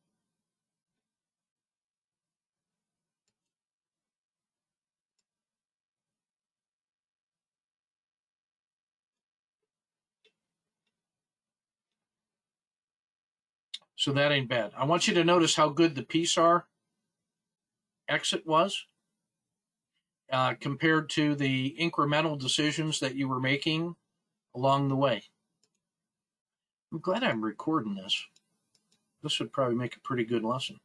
So that ain't bad. I want you to notice how good the PSAR exit was compared to the incremental decisions that you were making along the way. I'm glad I'm recording this. This would probably make a pretty good lesson.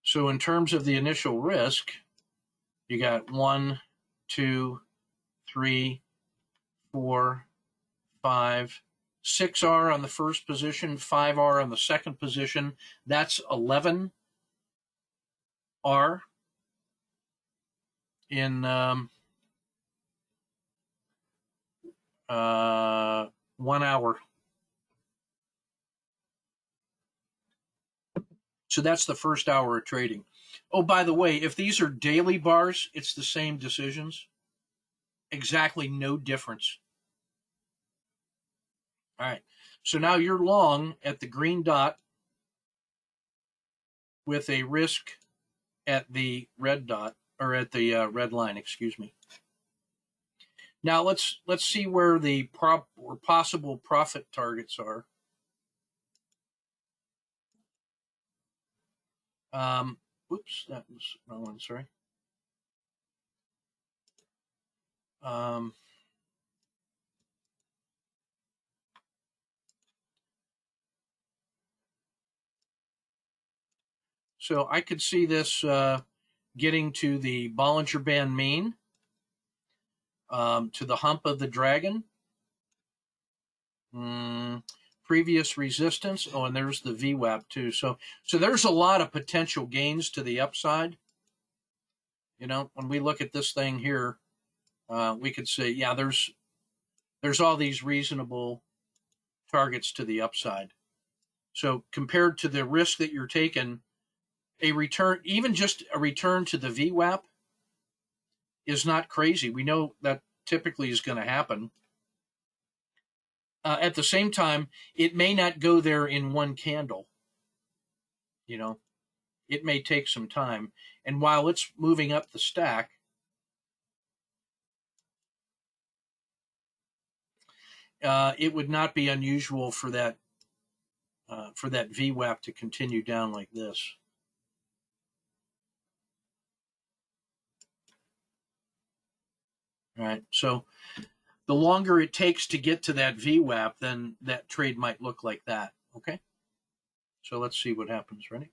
So in terms of the initial risk, you got 1, 2, 3, 4, 5, 6R on the first position, 5R on the second position. That's 11R in 1 hour. So that's the first hour of trading. Oh, by the way, if these are daily bars, it's the same decisions. Exactly no difference. All right. So now you're long at the green dot with a risk at the red dot, or at the red line, excuse me. Now let's see where the possible profit targets are. Oops, that was the wrong one, sorry. So I could see this getting to the Bollinger Band mean, to the hump of the dragon. Previous resistance. Oh, and there's the VWAP too. So there's a lot of potential gains to the upside. You know, when we look at this thing here, we could say, yeah, there's all these reasonable targets to the upside. So compared to the risk that you're taking, a return, even just a return to the VWAP, is not crazy. We know that typically is going to happen. At the same time, it may not go there in one candle. You know, it may take some time. And while it's moving up the stack, it would not be unusual for that VWAP to continue down like this. All right. So the longer it takes to get to that VWAP, then that trade might look like that. Okay. So let's see what happens. Ready?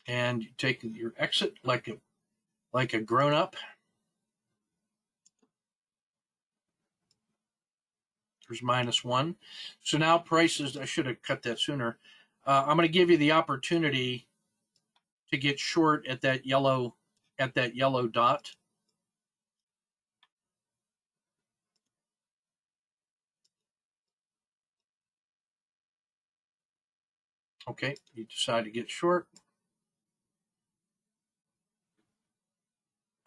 And you take your exit like a grown up. There's -1. So now prices, I should have cut that sooner. I'm going to give you the opportunity to get short at that yellow dot. Okay, you decide to get short.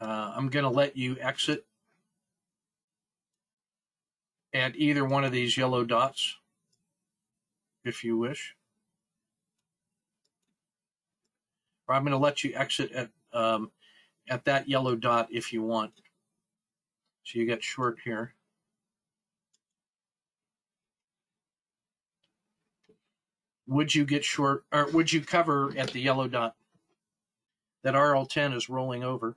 I'm going to let you exit at either one of these yellow dots, if you wish. Or I'm going to let you exit at that yellow dot if you want. So you get short here. Would you get short, or would you cover at the yellow dot? That RL10 is rolling over.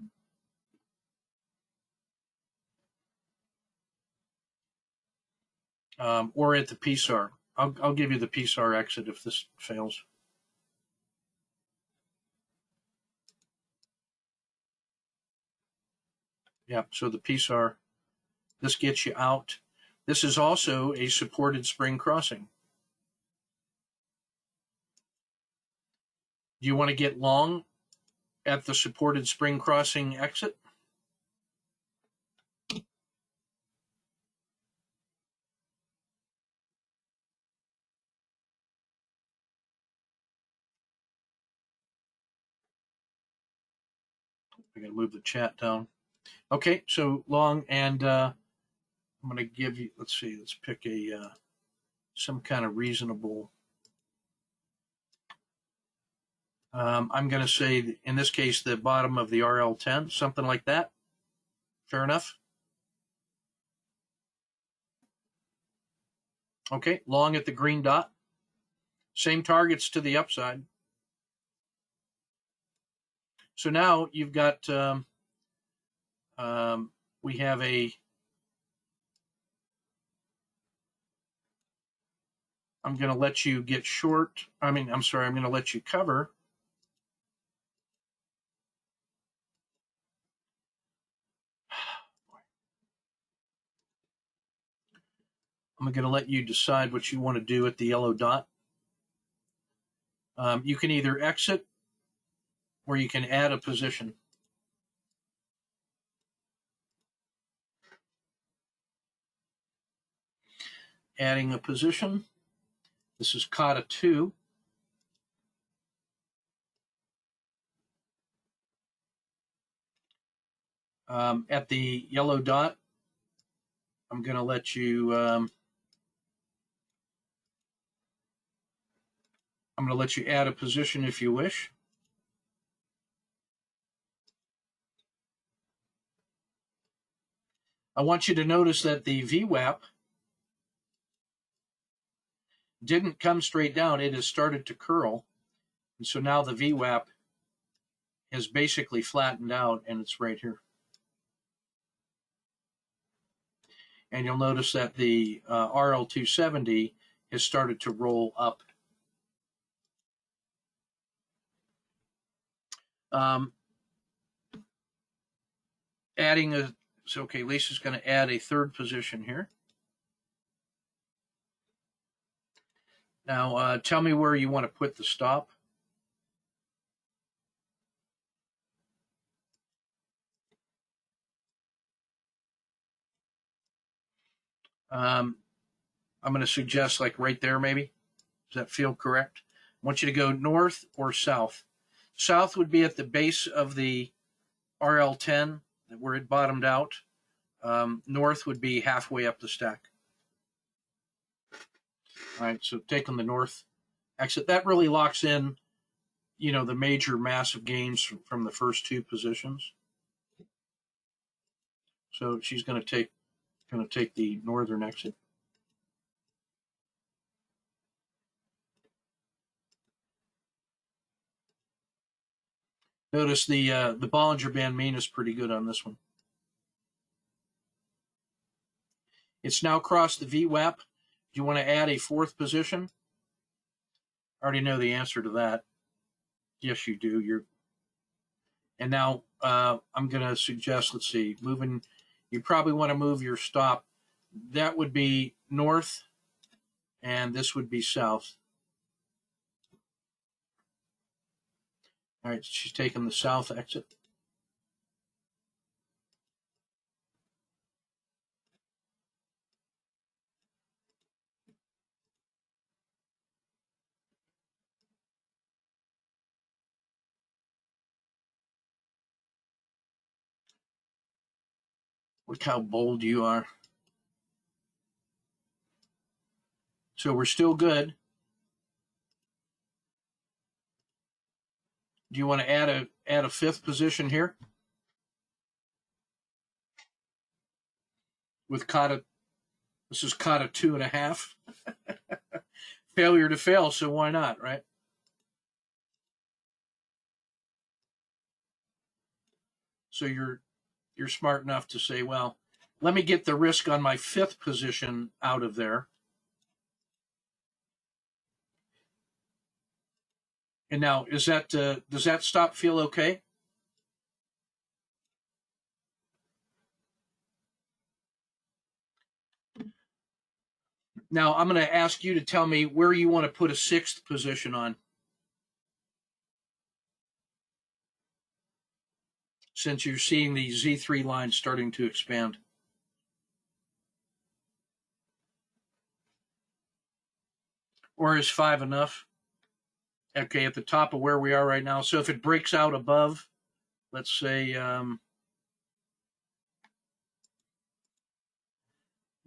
Or at the PSAR. I'll give you the PSAR exit if this fails. Yeah, so the PSAR, this gets you out. This is also a supported spring crossing. Do you want to get long at the supported spring crossing exit? I'm going to move the chat down. Okay, so long, and I'm going to give you, let's see, let's pick some kind of reasonable. I'm going to say, in this case, the bottom of the RL10, something like that. Fair enough? Okay, long at the green dot. Same targets to the upside. So now you've got, we have I'm going to let you get short. I'm going to let you cover. I'm going to let you decide what you want to do at the yellow dot. You can either exit where you can add a position. Adding a position. This is kata 2. At the yellow dot, I'm going to let you add a position if you wish. I want you to notice that the VWAP didn't come straight down. It has started to curl. And so now the VWAP has basically flattened out, and it's right here. And you'll notice that the RL270 has started to roll up. Okay, Lisa's going to add a third position here. Now, tell me where you want to put the stop. I'm going to suggest like right there, maybe. Does that feel correct? I want you to go north or south. South would be at the base of the RL10, where it bottomed out. North would be halfway up the stack. All right, so taking the north exit, that really locks in, the major massive gains from the first two positions. So she's going to take the northern exit. Notice the Bollinger Band mean is pretty good on this one. It's now crossed the VWAP. Do you want to add a fourth position? I already know the answer to that. Yes, you do. And now I'm going to suggest, let's see, moving. You probably want to move your stop. That would be north, and this would be south. All right, she's taking the south exit. Look how bold you are. So we're still good. Do you want to add a fifth position here? With kata, this is kata 2.5. Failure to fail, so why not, right? So you're smart enough to say, well, let me get the risk on my fifth position out of there. And now, does that stop feel okay? Now, I'm going to ask you to tell me where you want to put a sixth position on. Since you're seeing the Z3 line starting to expand. Or is 5 enough? Okay, at the top of where we are right now. So if it breaks out above, let's say,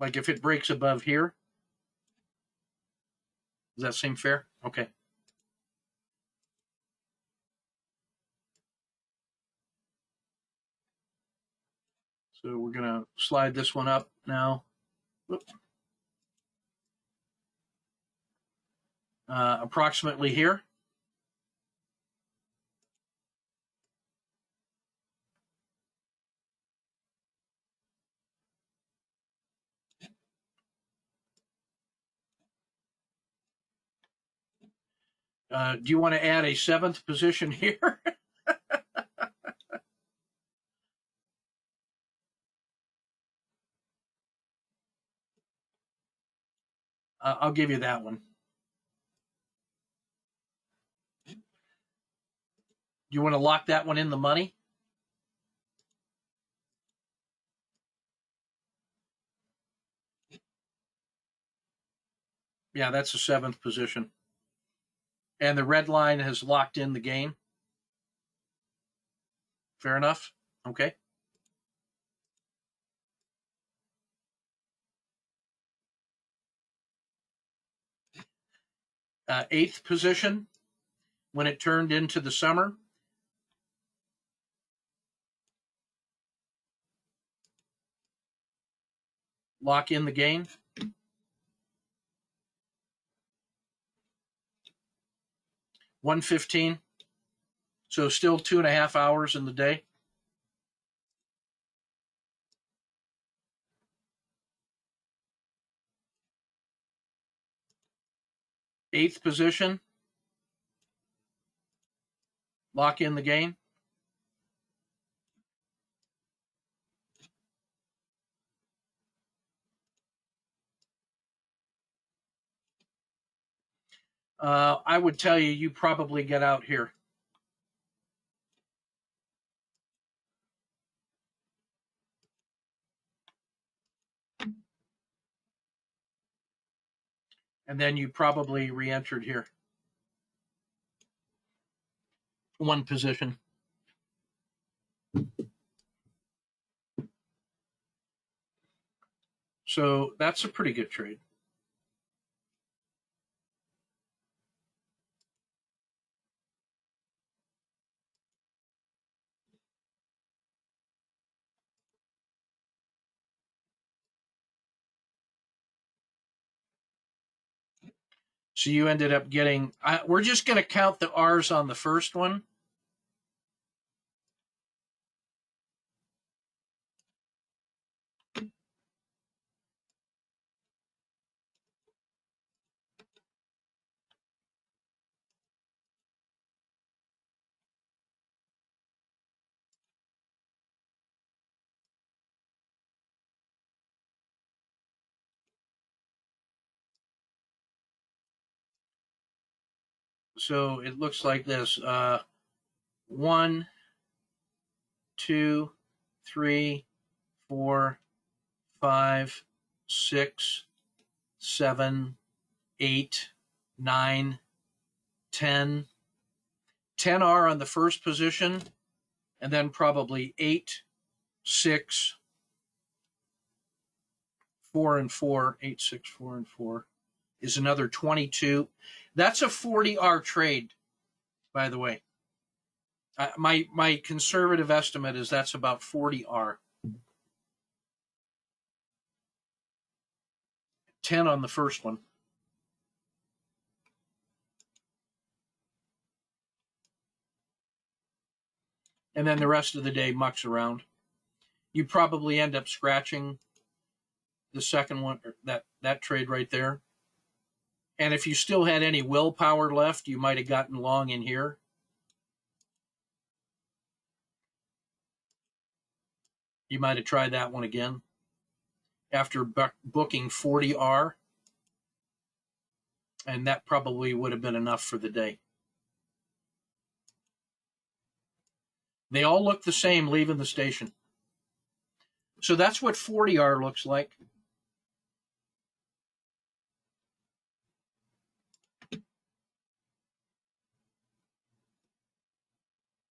like if it breaks above here, does that seem fair? Okay. So we're going to slide this one up now. Approximately here. Do you want to add a seventh position here? I'll give you that one. You want to lock that one in the money? Yeah, that's the 7th position. And the red line has locked in the gain. Fair enough? Okay. Eighth position, when it turned into the summer, lock in the gain. 1:15. So still 2.5 hours in the day. Eighth position, lock in the gain. I would tell you, you probably get out here. And then you probably re-entered here. One position. So that's a pretty good trade. So you ended up getting, we're just going to count the R's on the first one. So it looks like this. 1, 2, 3, 4, 5, 6, 7, 8, 9, 10. 10 are on the first position, and then probably 8, 6, 4, and 4. 8, 6, 4, and 4 is another 22. That's a 40R trade, by the way. My conservative estimate is that's about 40R. 10 on the first one. And then the rest of the day mucks around. You probably end up scratching the second one, that trade right there. And if you still had any willpower left, you might have gotten long in here. You might have tried that one again after booking 40R. And that probably would have been enough for the day. They all look the same leaving the station. So that's what 40R looks like.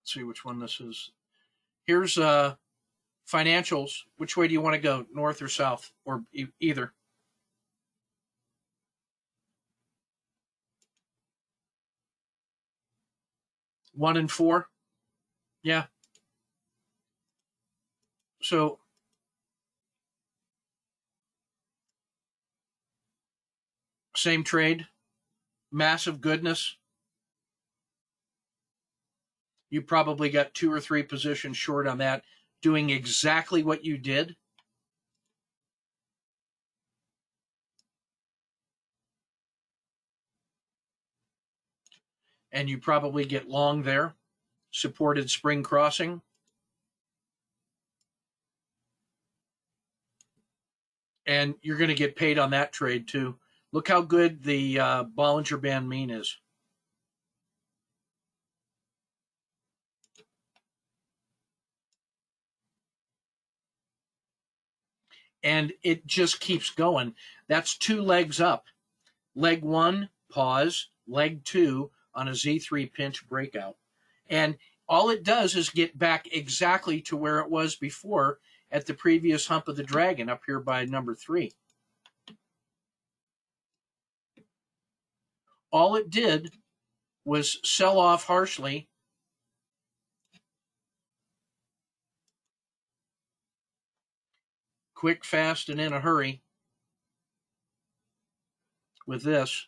Let's see which one this is. Here's financials. Which way do you want to go, north or south, or either? One and four. Yeah. So same trade, massive goodness. You probably got 2 or 3 positions short on that, doing exactly what you did. And you probably get long there, supported spring crossing. And you're going to get paid on that trade too. Look how good the Bollinger Band mean is. and it just keeps going. That's 2 legs up. Leg 1, pause. Leg 2 on a Z3 pinch breakout. And all it does is get back exactly to where it was before at the previous hump of the dragon up here by number 3. All it did was sell off harshly, quick, fast, and in a hurry with this.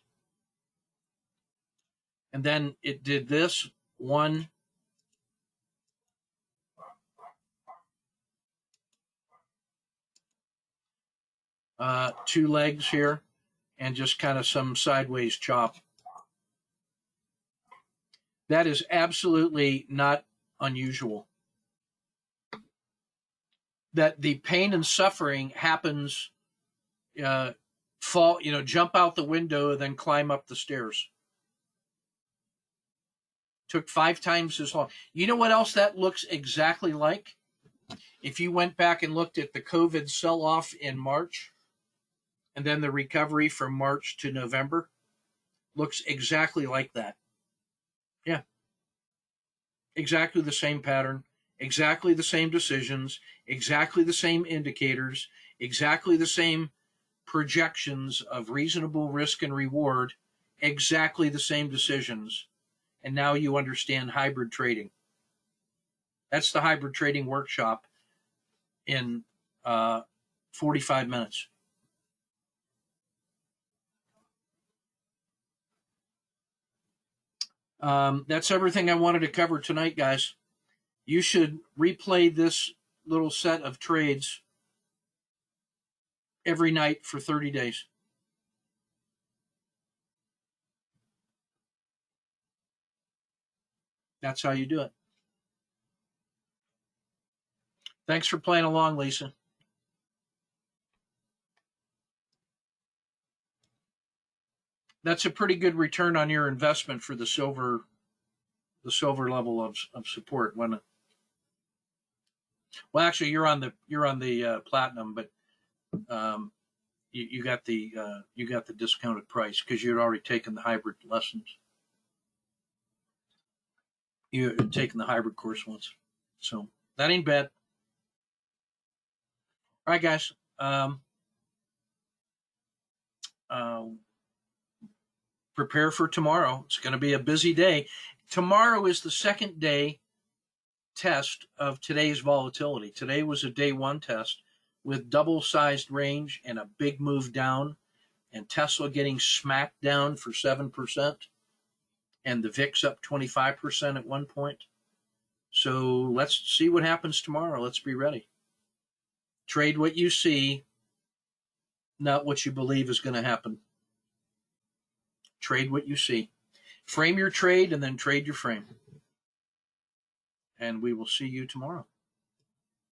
And then it did this, 1, 2 legs here, and just kind of some sideways chop. That is absolutely not unusual. That the pain and suffering happens, jump out the window, then climb up the stairs. Took 5 times as long. You know what else that looks exactly like? If you went back and looked at the COVID sell-off in March, and then the recovery from March to November, looks exactly like that. Yeah. Exactly the same pattern, exactly the same decisions, exactly the same indicators, exactly the same projections of reasonable risk and reward, exactly the same decisions. And now you understand hybrid trading. That's the hybrid trading workshop in 45 minutes. That's everything I wanted to cover tonight, guys. You should replay this little set of trades every night for 30 days. That's how you do it. Thanks for playing along, Lisa. That's a pretty good return on your investment for the silver level of support. Well, actually, you're on the platinum, but you got the discounted price because you'd already taken the hybrid lessons. You had taken the hybrid course once, so that ain't bad. All right, guys. Prepare for tomorrow. It's going to be a busy day. Tomorrow is the second day test of today's volatility. Today was a day 1 test with double-sized range and a big move down, and Tesla getting smacked down for 7%, and the VIX up 25% at one point. So let's see what happens tomorrow. Let's be ready. Trade what you see, not what you believe is going to happen. Trade what you see. Frame your trade and then trade your frame. And we will see you tomorrow.